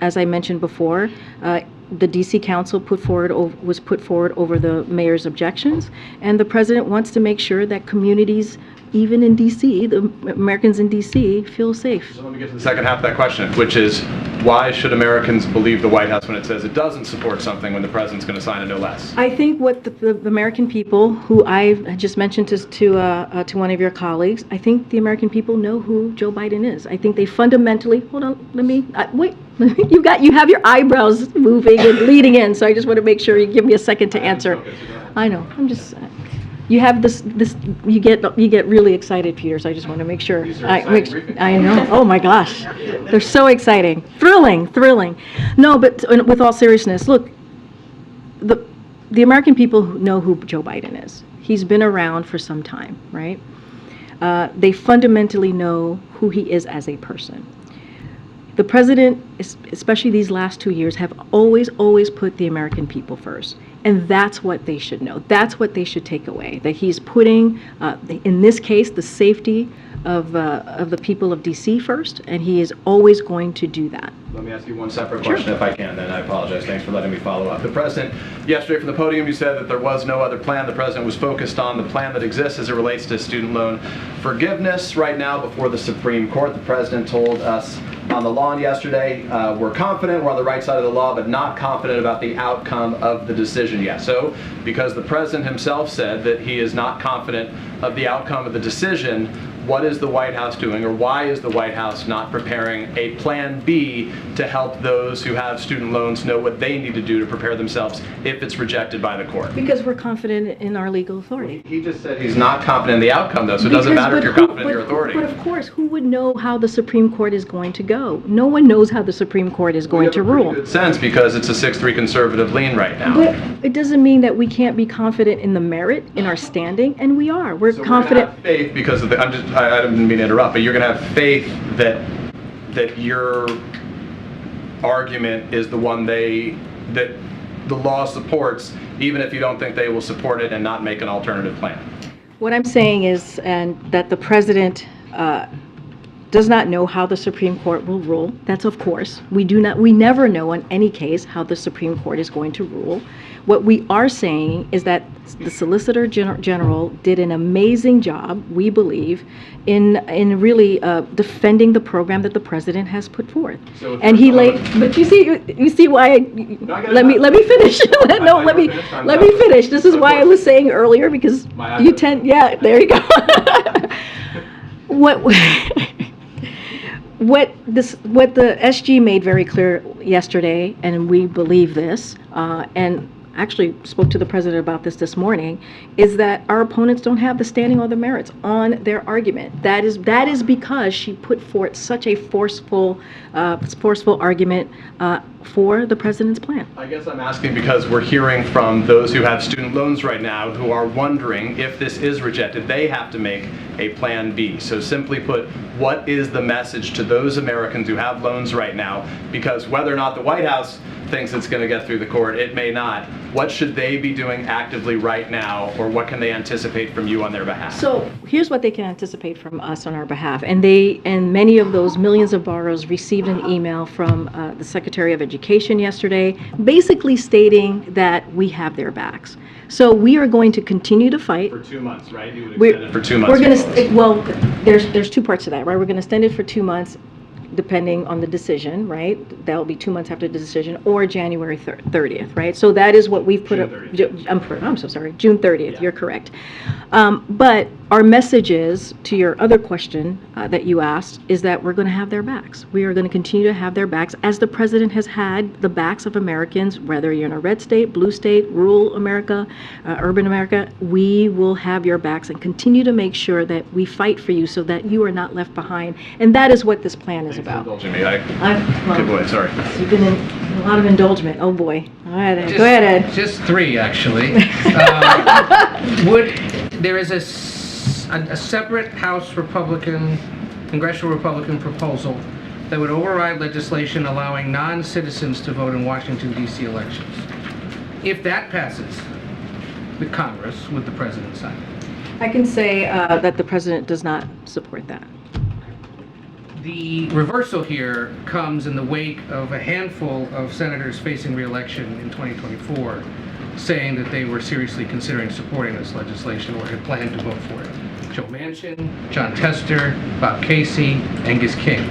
as I mentioned before, the D.C. Council was put forward over the mayor's objections, and the president wants to make sure that communities, even in D.C., the Americans in D.C., feel safe. So let me get to the second half of that question, which is, why should Americans believe the White House when it says it doesn't support something when the president's going to sign it, no less? I think what the American people, who I just mentioned to one of your colleagues, I think the American people know who Joe Biden is. I think they fundamentally, hold on, wait. You have your eyebrows moving and leading in, so I just want to make sure you give me a second to answer. I know, I'm just, you have this, you get really excited, Peter, so I just want to make sure. I know, oh my gosh, they're so exciting. Thrilling. No, but with all seriousness, look, the American people know who Joe Biden is. He's been around for some time, right? They fundamentally know who he is as a person. The president, especially these last 2 years, have always put the American people first. And that's what they should know. That's what they should take away, that he's putting, in this case, the safety of the people of D.C. first, and he is always going to do that. Let me ask you one separate question, if I can, then I apologize. Thanks for letting me follow up. The president, yesterday from the podium, you said that there was no other plan. The president was focused on the plan that exists as it relates to student loan forgiveness. Right now, before the Supreme Court, the president told us on the lawn yesterday. We're confident we're on the right side of the law, but not confident about the outcome of the decision yet. So, because the president himself said that he is not confident of the outcome of the decision, what is the White House doing, or why is the White House not preparing a plan B to help those who have student loans know what they need to do to prepare themselves if it's rejected by the court? Because we're confident in our legal authority. He just said he's not confident in the outcome, though, so it doesn't matter if you're confident in your authority. But of course, who would know how the Supreme Court is going to go? No one knows how the Supreme Court is going to rule. Good sense, because it's a 6-3 conservative lean right now. But it doesn't mean that we can't be confident in the merit, in our standing, and we are. We're So confident. We're gonna have faith because of the. I didn't mean to interrupt, but you're going to have faith that your argument is the one that the law supports, even if you don't think they will support it and not make an alternative plan. What I'm saying is, and that the president does not know how the Supreme Court will rule. That's of course. We never know in any case how the Supreme Court is going to rule. What we are saying is that the Solicitor General did an amazing job, we believe, in really defending the program that the president has put forth. So and he laid. But you see why? Let me finish. No, let me finish. This is why I was saying earlier, because you tend. Yeah, there you go. What the SG made very clear yesterday, and we believe this, and actually spoke to the president about this morning, is that our opponents don't have the standing or the merits on their argument. That is because she put forth such a forceful argument for the president's plan. I guess I'm asking because we're hearing from those who have student loans right now who are wondering if this is rejected, they have to make a plan B. So simply put, what is the message to those Americans who have loans right now? Because whether or not the White House thinks it's going to get through the court, it may not. What should they be doing actively right now, or what can they anticipate from you on their behalf? So here's what they can anticipate from us on our behalf. And many of those millions of borrowers received an email from the Secretary of Education yesterday, basically stating that we have their backs. So we are going to continue to fight. For 2 months, right? You would extend it for 2 months. We're going to, well, there's two parts to that, right? We're going to extend it for 2 months, depending on the decision, right? That'll be 2 months after the decision, or January 30th, right? So that is what we've put up. I'm so sorry, June 30th, you're correct. But our message is, to your other question that you asked, is that we're going to have their backs. We are going to continue to have their backs, as the president has had the backs of Americans, whether you're in a red state, blue state, rural America, urban America. We will have your backs and continue to make sure that we fight for you so that you are not left behind. And that is what this plan is about. Indulging me. Good boy, sorry. You've been in a lot of indulgement. Oh boy. All right, Ed. Go ahead, Ed. Just 3, actually. There is a separate House Republican, Congressional Republican proposal that would override legislation allowing non-citizens to vote in Washington, D.C. elections. If that passes the Congress, would the president sign it? I can say that the president does not support that. The reversal here comes in the wake of a handful of senators facing re-election in 2024 saying that they were seriously considering supporting this legislation or had planned to vote for it. Joe Manchin, John Tester, Bob Casey, Angus King.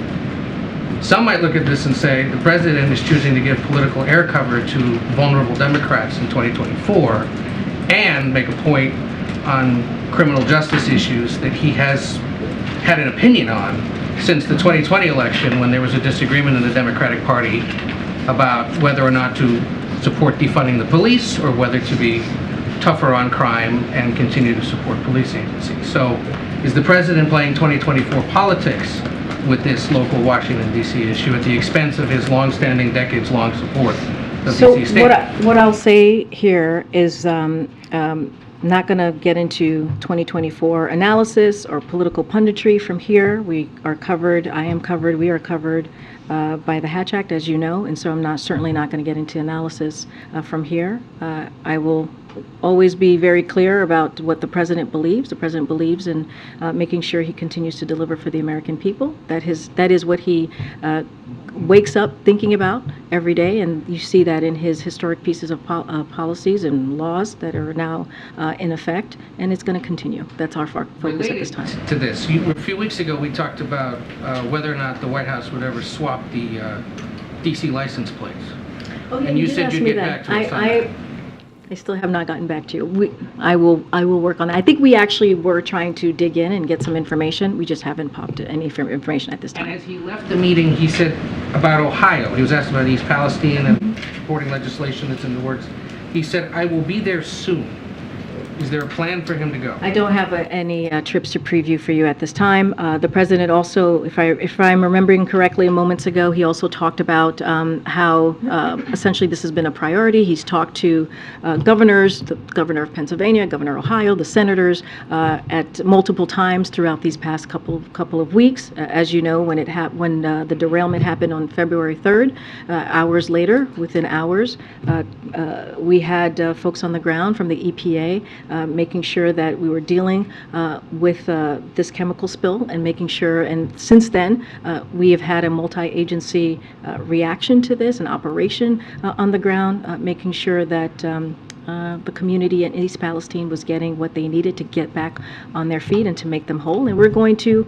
Some might look at this and say the president is choosing to give political air cover to vulnerable Democrats in 2024 and make a point on criminal justice issues that he has had an opinion on since the 2020 election, when there was a disagreement in the Democratic Party about whether or not to support defunding the police or whether to be tougher on crime and continue to support police agencies. So is the president playing 2024 politics with this local Washington, D.C. issue at the expense of his longstanding, decades-long support of D.C. State? What I'll say here is not going to get into 2024 analysis or political punditry from here. We are covered, I am covered, we are covered by the Hatch Act, as you know, and so I'm certainly not going to get into analysis from here. I will always be very clear about what the president believes. The president believes in making sure he continues to deliver for the American people. That is what he wakes up thinking about every day, and you see that in his historic pieces of policies and laws that are now in effect, and it's going to continue. That's our focus at this time. To this, a few weeks ago we talked about whether or not the White House would ever swap the DC license plates. Oh, yeah, and you said ask you'd me get that. back to us on that. I still have not gotten back to you. I will work on that. I think we actually were trying to dig in and get some information. We just haven't popped any information at this time. And as he left the meeting, he said about Ohio. He was asked about East Palestine and supporting legislation that's in the works. He said, "I will be there soon." Is there a plan for him to go? I don't have any trips to preview for you at this time. The president also, if I'm remembering correctly, moments ago, he also talked about how essentially this has been a priority. He's talked to governors, the governor of Pennsylvania, governor of Ohio, the senators at multiple times throughout these past couple of weeks. As you know, when the derailment happened on February 3rd, hours later, within hours, we had folks on the ground from the EPA. Making sure that we were dealing with this chemical spill and making sure, and since then, we have had a multi-agency reaction to this, an operation on the ground, making sure that the community in East Palestine was getting what they needed to get back on their feet and to make them whole. And we're going to,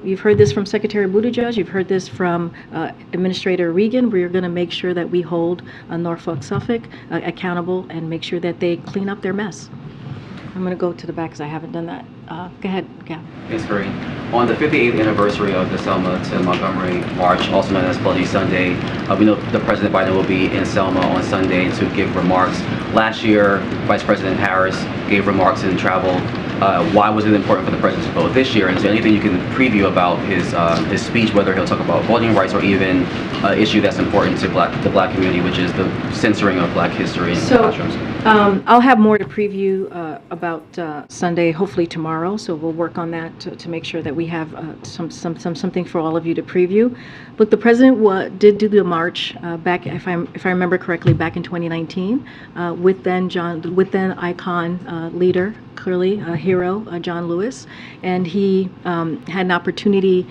you've heard this from Secretary Buttigieg, you've heard this from Administrator Regan, we're going to make sure that we hold Norfolk Suffolk accountable and make sure that they clean up their mess. I'm going to go to the back because I haven't done that. Go ahead, Gab. Thanks, Karine. On the 58th anniversary of the Selma to Montgomery March, also known as Bloody Sunday, we know that President Biden will be in Selma on Sunday to give remarks. Last year, Vice President Harris gave remarks and traveled. Why was it important for the president to vote this year? And is there anything you can preview about his speech, whether he'll talk about voting rights or even an issue that's important to the black community, which is the censoring of black history in classrooms? I'll have more to preview about Sunday, hopefully tomorrow. So we'll work on that to make sure that we have something for all of you to preview. Look, the president did do the march back, if I remember correctly, back in 2019 with then icon leader, clearly a hero, John Lewis, and he had an opportunity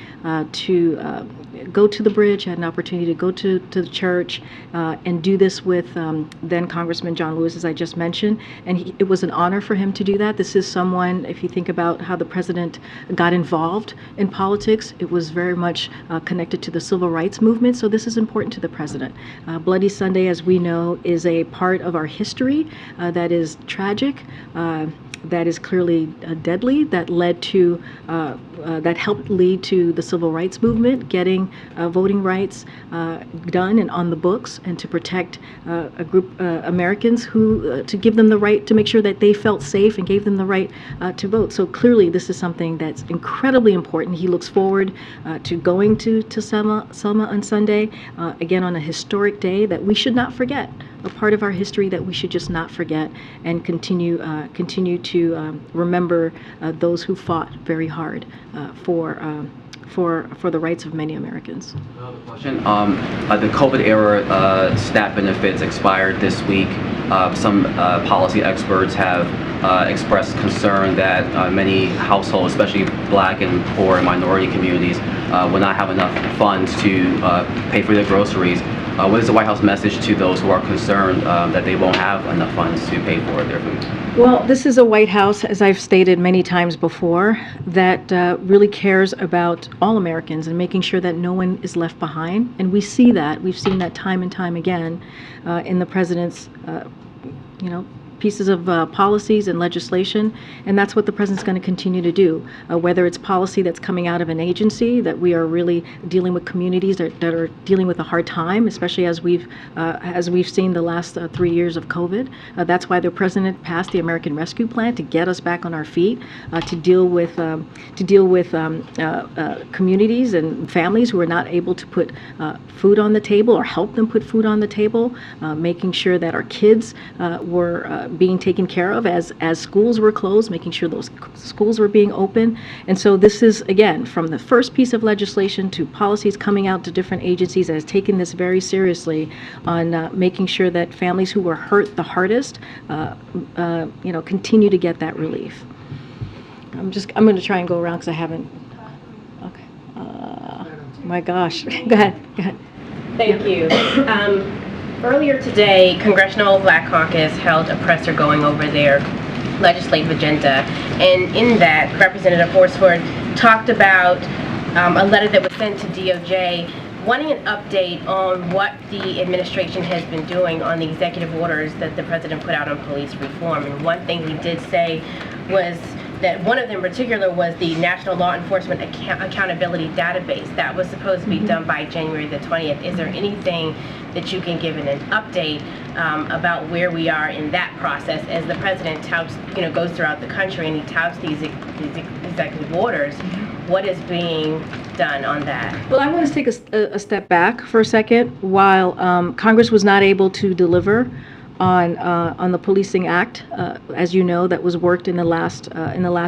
to go to the bridge, had an opportunity to go to the church and do this with then Congressman John Lewis, as I just mentioned, and it was an honor for him to do that. This is someone, if you think about how the president got involved in politics, it was very much connected to the civil rights movement, so this is important to the president. Bloody Sunday, as we know, is a part of our history that is tragic, that is clearly deadly, that helped lead to the civil rights movement, getting voting rights done and on the books, and to protect a group Americans who to give them the right to make sure that they felt safe and gave them the right to vote. So clearly, this is something that's incredibly important. He looks forward to going to Selma on Sunday, again on a historic day that we should not forget. A part of our history that we should just not forget, and continue to remember those who fought very hard for the rights of many Americans. Question. The COVID era SNAP benefits expired this week. Some policy experts have expressed concern that many households, especially black and poor and minority communities, will not have enough funds to pay for their groceries. What is the White House message to those who are concerned that they won't have enough funds to pay for their food? Well, this is a White House, as I've stated many times before, that really cares about all Americans and making sure that no one is left behind. And we see that. We've seen that time and time again in the president's, pieces of policies and legislation, and that's what the president's going to continue to do. Whether it's policy that's coming out of an agency, that we are really dealing with communities that are dealing with a hard time, especially as we've seen the last 3 years of COVID. That's why the president passed the American Rescue Plan, to get us back on our feet, to deal with communities and families who are not able to put food on the table or help them put food on the table, making sure that our kids were being taken care of as schools were closed, making sure those schools were being open. And so this is, again, from the first piece of legislation to policies coming out to different agencies that has taken this very seriously on making sure that families who were hurt the hardest, continue to get that relief. I'm going to try and go around because I haven't. Okay. My gosh. Go ahead. Thank you. Earlier today, Congressional Black Caucus held a presser going over their legislative agenda, and in that, Representative Horsford talked about a letter that was sent to DOJ wanting an update on what the administration has been doing on the executive orders that the president put out on police reform. And one thing he did say was that one of them in particular was the National Law Enforcement Accountability Database. That was supposed to be done by January the 20th. Is there anything that you can give in an update about where we are in that process as the president touts, goes throughout the country and he touts these executive orders? What is being done on that? Well, I want to take a step back for a second. While Congress was not able to deliver on the Policing Act, as you know, that was worked in the last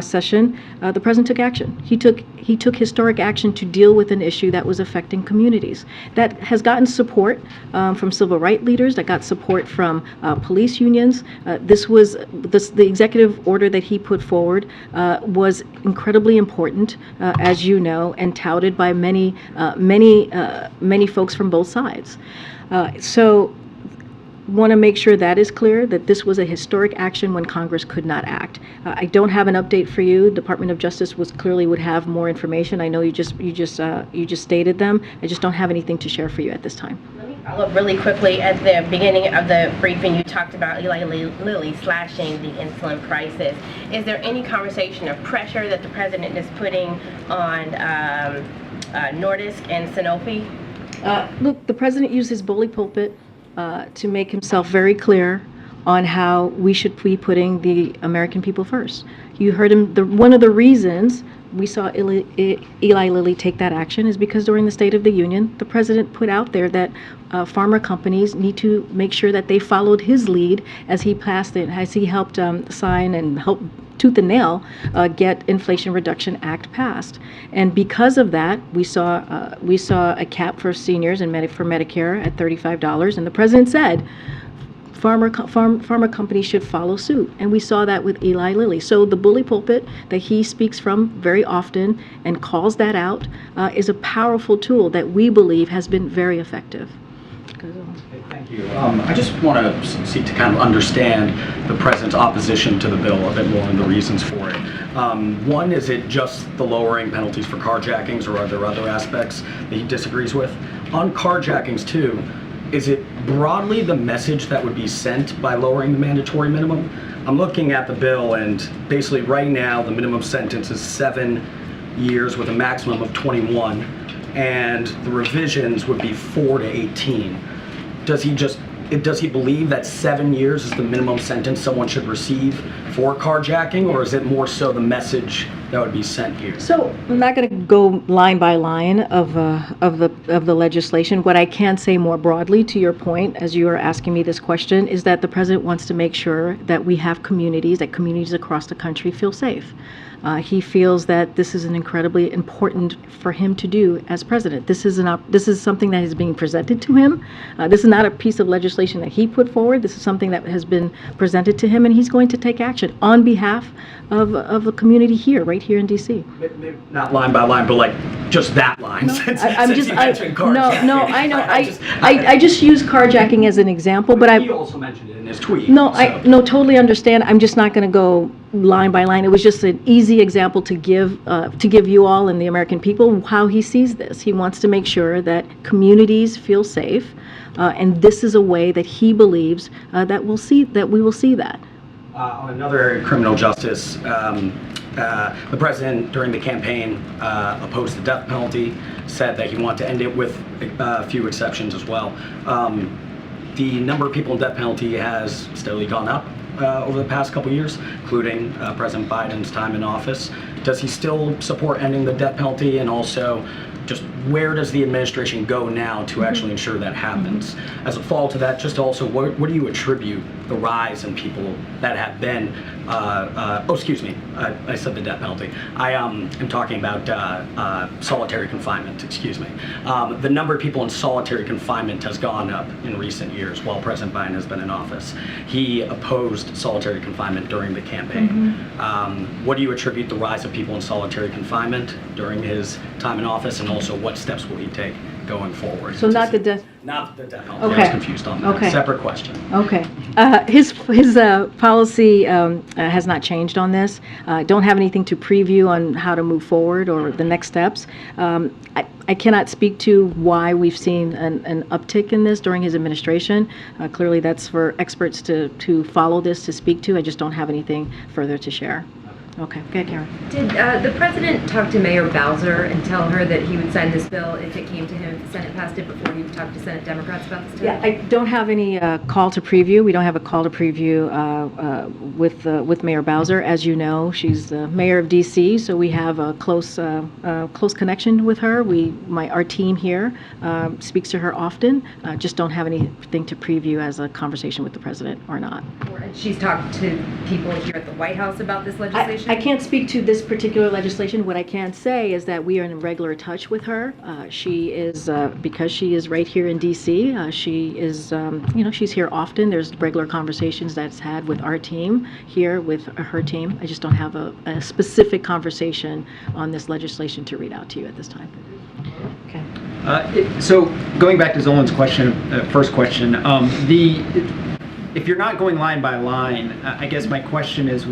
session, the president took action. He took historic action to deal with an issue that was affecting communities. That has gotten support from civil rights leaders. That got support from police unions. The executive order that he put forward was incredibly important, as you know, and touted by many folks from both sides. So. Want to make sure that is clear, that this was a historic action when Congress could not act. I don't have an update for you. Department of Justice would have more information. I know you just stated them. I just don't have anything to share for you at this time. Let me follow up really quickly. At the beginning of the briefing, you talked about Eli Lilly slashing the insulin prices. Is there any conversation or pressure that the president is putting on Nordisk and Sanofi? Look, the president used his bully pulpit to make himself very clear on how we should be putting the American people first. You heard him. One of the reasons we saw Eli Lilly take that action is because during the State of the Union, the president put out there that pharma companies need to make sure that they followed his lead as he helped sign and help tooth and nail get Inflation Reduction Act passed. And because of that, we saw a cap for seniors and for Medicare at $35, and the president said pharma companies should follow suit. And we saw that with Eli Lilly. So the bully pulpit that he speaks from very often and calls that out is a powerful tool that we believe has been very effective. Thank you. I just want to seek to kind of understand the president's opposition to the bill a bit more and the reasons for it. One, is it just the lowering penalties for carjackings, or are there other aspects that he disagrees with? On carjackings too, is it broadly the message that would be sent by lowering the mandatory minimum? I'm looking at the bill, and basically right now the minimum sentence is 7 years with a maximum of 21, and the revisions would be 4 to 18. Does he believe that 7 years is the minimum sentence someone should receive for carjacking, or is it more so the message that would be sent here? So I'm not going to go line by line of the legislation. What I can say more broadly, to your point, as you are asking me this question, is that the president wants to make sure that we have communities across the country feel safe. He feels that this is an incredibly important for him to do as president. This is something that is being presented to him. This is not a piece of legislation that he put forward. This is something that has been presented to him, and he's going to take action on behalf of the community here, right here in D.C. Maybe not line by line, but like just that line. No, I know. I just use carjacking as an example, but he also mentioned it in his tweet. I totally understand. I'm just not going to go line by line. It was just an easy example to give you all and the American people how he sees this. He wants to make sure that communities feel safe, and this is a way that he believes that we will see that. On another area of criminal justice, the president during the campaign opposed the death penalty, said that he wanted to end it with a few exceptions as well. The number of people in death penalty has steadily gone up over the past couple years, including President Biden's time in office. Does he still support ending the death penalty, and also just where does the administration go now to actually ensure that happens? As a follow to that, just also, what do you attribute the rise in people that have been, I said the death penalty. I am talking about solitary confinement, excuse me. The number of people in solitary confinement has gone up in recent years while President Biden has been in office. He opposed solitary confinement during the campaign. What do you attribute the rise of people in solitary confinement during his time in office, and also what steps will he take going forward? So not the death. Not the death penalty. Okay. I was confused on that. Okay. Separate question. Okay. His policy has not changed on this. Don't have anything to preview on how to move forward or the next steps. I cannot speak to why we've seen an uptick in this during his administration. Clearly, that's for experts to follow this, to speak to. I just don't have anything further to share. Okay. Go ahead, Karen. Did the president talk to Mayor Bowser and tell her that he would sign this bill if it came to him, if the Senate passed it, before he would talk to Senate Democrats about this today? Yeah, I don't have any call to preview. We don't have a call to preview with Mayor Bowser. As you know, she's the mayor of D.C., so we have a close connection with her. Our team here speaks to her often. Just don't have anything to preview as a conversation with the president or not. She's talked to people here at the White House about this legislation? I can't speak to this particular legislation. What I can say is that we are in regular touch with her. She is, because she is right here in D.C., she is, she's here often. There's regular conversations that's had with our team here, with her team. I just don't have a specific conversation on this legislation to read out to you at this time. Okay. So going back to Zolan's question, first question, if you're not going line by line, I guess my question is,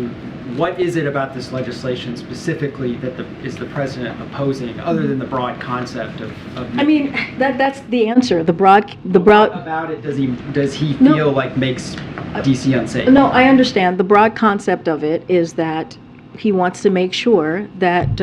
what is it about this legislation specifically that is the president opposing, other than the broad concept of I mean, that's the answer. The broad. What about it does he feel like makes DC unsafe? No, I understand. The broad concept of it is that he wants to make sure that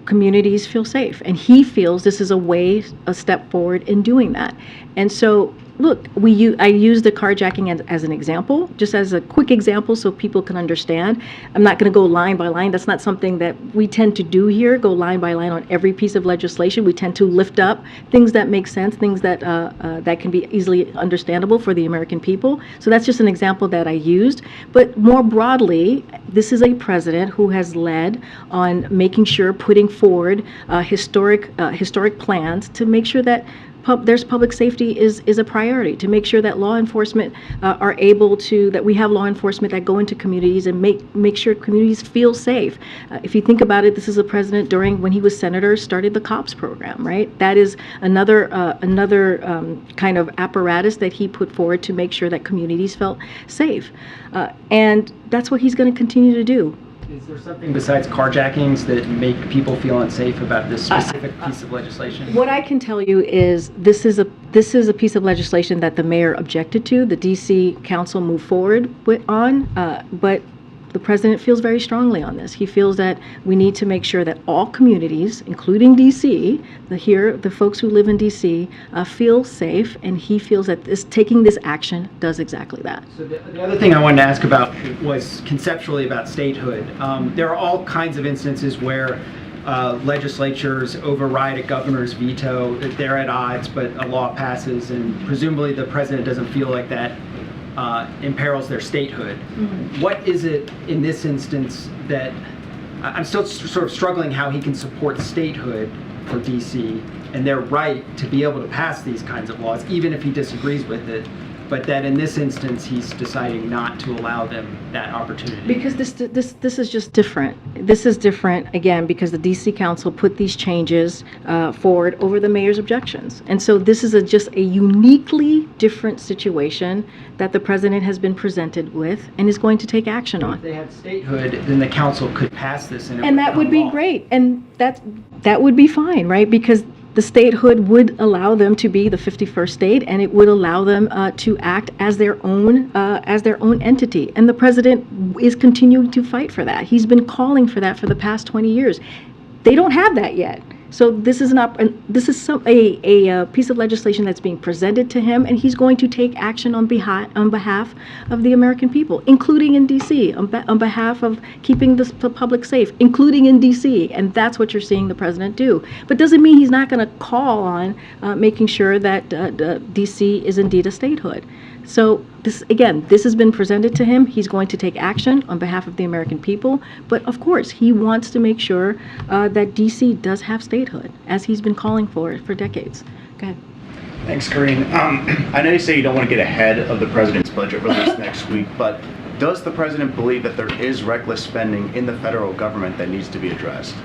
communities feel safe, and he feels this is a step forward in doing that. And so, look, I use the carjacking as an example, just as a quick example so people can understand. I'm not going to go line by line. That's not something that we tend to do here, go line by line on every piece of legislation. We tend to lift up things that make sense, things that that can be easily understandable for the American people. So that's just an example that I used. But more broadly, this is a president who has led on making sure, putting forward historic plans to make sure that there's public safety is a priority, to make sure that law enforcement are able to, that we have law enforcement that go into communities and make sure communities feel safe. If you think about it, this is a president when he was senator, started the COPS program, right? That is another kind of apparatus that he put forward to make sure that communities felt safe. And that's what he's going to continue to do. Is there something besides carjackings that make people feel unsafe about this specific piece of legislation? What I can tell you is this is a piece of legislation that the mayor objected to. The D.C. Council moved forward on, but the president feels very strongly on this. He feels that we need to make sure that all communities, including D.C., the folks who live in D.C., feel safe, and he feels that taking this action does exactly that. So the other thing I wanted to ask about was conceptually about statehood. There are all kinds of instances where legislatures override a governor's veto. They're at odds, but a law passes, and presumably the president doesn't feel like that imperils their statehood. Mm-hmm. What is it in this instance that I'm still sort of struggling how he can support statehood for DC and their right to be able to pass these kinds of laws, even if he disagrees with it, but that in this instance he's deciding not to allow them that opportunity. Because this is just different. This is different, again, because the DC Council put these changes forward over the mayor's objections. And so this is just a uniquely different situation that the president has been presented with and is going to take action on. If they had statehood, then the council could pass this and that would be great. And that would be fine, right? Because the statehood would allow them to be the 51st state, and it would allow them to act as their own entity. And the president is continuing to fight for that. He's been calling for that for the past 20 years. They don't have that yet. So this is a piece of legislation that's being presented to him, and he's going to take action on behalf of the American people, including in D.C., on behalf of keeping the public safe, including in D.C., and that's what you're seeing the president do. But doesn't mean he's not going to call on making sure that D.C. is indeed a statehood. So this has been presented to him. He's going to take action on behalf of the American people. But of course, he wants to make sure that D.C. does have statehood, as he's been calling for decades. Go ahead. Thanks, Karine. I know you say you don't want to get ahead of the president's budget release next week, but does the president believe that there is reckless spending in the federal government that needs to be addressed?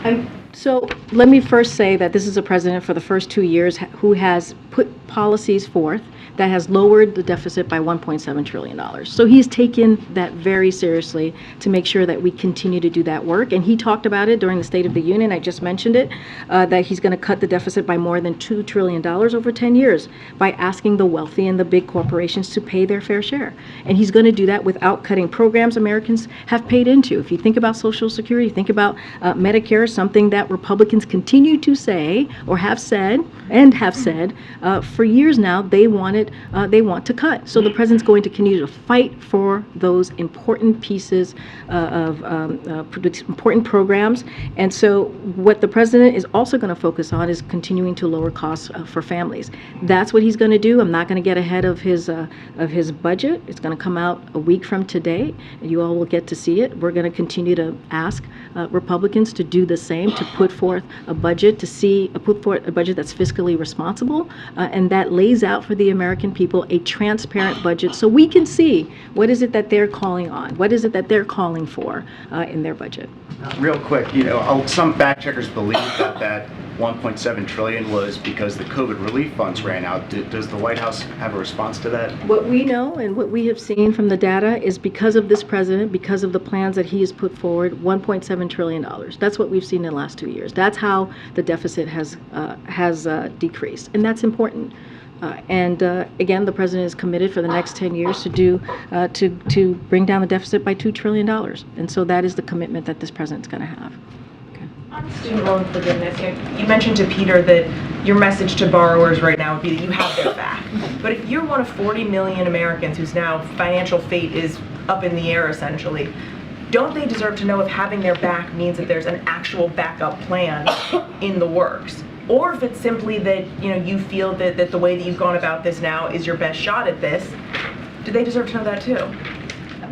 So let me first say that this is a president for the first 2 years who has put policies forth that has lowered the deficit by $1.7 trillion. So he's taken that very seriously to make sure that we continue to do that work. And he talked about it during the State of the Union. I just mentioned it, that he's going to cut the deficit by more than $2 trillion over 10 years by asking the wealthy and the big corporations to pay their fair share. And he's going to do that without cutting programs Americans have paid into. If you think about Social Security, think about Medicare, something that Republicans continue to say or have said for years now they want to cut. So the president's going to continue to fight for those important pieces of important programs. And so what the president is also going to focus on is continuing to lower costs for families. That's what he's going to do. I'm not going to get ahead of his budget. It's going to come out a week from today, and you all will get to see it. We're going to continue to ask Republicans to do the same, to put forth a budget that's fiscally responsible and that lays out for the American people a transparent budget so we can see what is it that they're calling on, what is it that they're calling for in their budget. Real quick, some fact checkers believe that 1.7 trillion was because the COVID relief funds ran out. Does the White House have a response to that? What we know and what we have seen from the data is because of this president, because of the plans that he has put forward, $1.7 trillion. That's what we've seen in the last 2 years. That's how the deficit has decreased, and that's important. Again, the president is committed for the next 10 years to bring down the deficit by $2 trillion, and so that is the commitment that this president's going to have. On student loan forgiveness, you mentioned to Peter that your message to borrowers right now would be that you have their back. But if you're one of 40 million Americans whose now financial fate is up in the air, essentially, don't they deserve to know if having their back means that there's an actual backup plan in the works? Or if it's simply that you feel that the way that you've gone about this now is your best shot at this, do they deserve to know that too?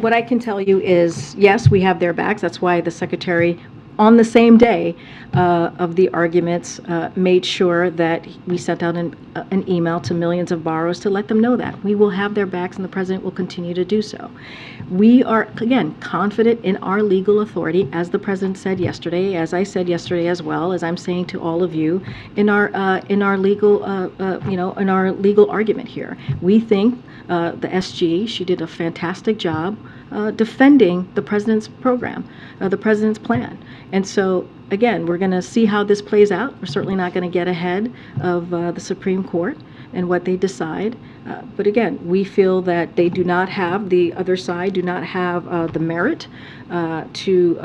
What I can tell you is, yes, we have their backs. That's why the secretary, on the same day of the arguments, made sure that we sent out an email to millions of borrowers to let them know that. We will have their backs and the president will continue to do so. We are, again, confident in our legal authority, as the president said yesterday, as I said yesterday as well, as I'm saying to all of you, in our legal argument here. We think the SG, she did a fantastic job defending the president's program, the president's plan. And so, again, we're going to see how this plays out. We're certainly not going to get ahead of the Supreme Court and what they decide. But again, we feel that the other side do not have the merit to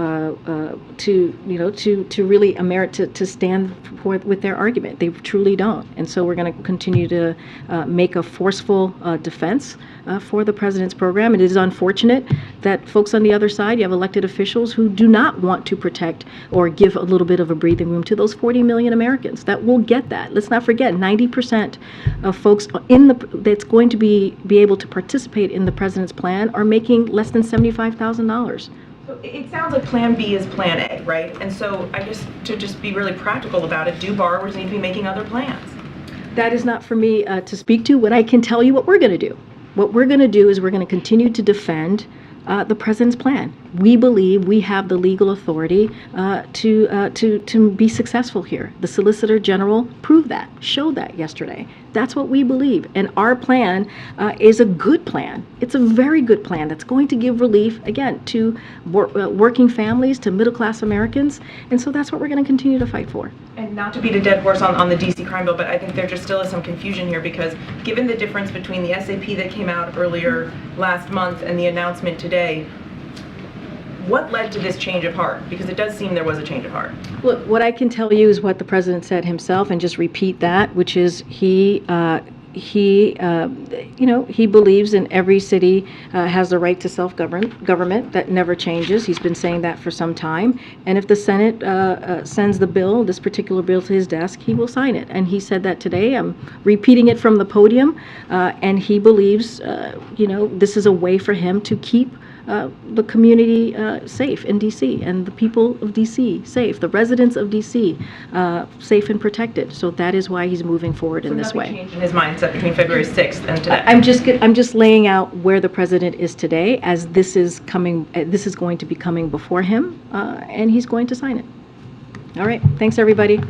really a merit to stand forth with their argument. They truly don't. And so we're going to continue to make a forceful defense for the president's program. It is unfortunate that folks on the other side, you have elected officials who do not want to protect or give a little bit of a breathing room to those 40 million Americans that will get that. Let's not forget, 90% of folks that's going to be able to participate in the president's plan are making less than $75,000. So it sounds like Plan B is Plan A, right? And so I guess to just be really practical about it, do borrowers need to be making other plans? That is not for me to speak to. What I can tell you what we're going to do. What we're going to do is we're going to continue to defend the president's plan. We believe we have the legal authority to be successful here. The Solicitor General proved that, showed that yesterday. That's what we believe. And our plan is a good plan. It's a very good plan that's going to give relief, again, to working families, to middle-class Americans. And so that's what we're going to continue to fight for. And not to beat a dead horse on the DC crime bill, but I think there just still is some confusion here because given the difference between the SAP that came out earlier last month and the announcement today, What led to this change of heart? Because it does seem there was a change of heart. Look, what I can tell you is what the president said himself, and just repeat that, which is he believes in every city has the right to self-government. That never changes. He's been saying that for some time. And if the Senate sends the bill, this particular bill, to his desk, he will sign it. And he said that today. I'm repeating it from the podium. And he believes, this is a way for him to keep the community safe in D.C. and the people of D.C. safe, the residents of D.C. Safe and protected. So that is why he's moving forward in this way. Changed in his mindset between February 6th and today. I'm just laying out where the president is today, as this is coming. This is going to be coming before him, and he's going to sign it. All right. Thanks, everybody.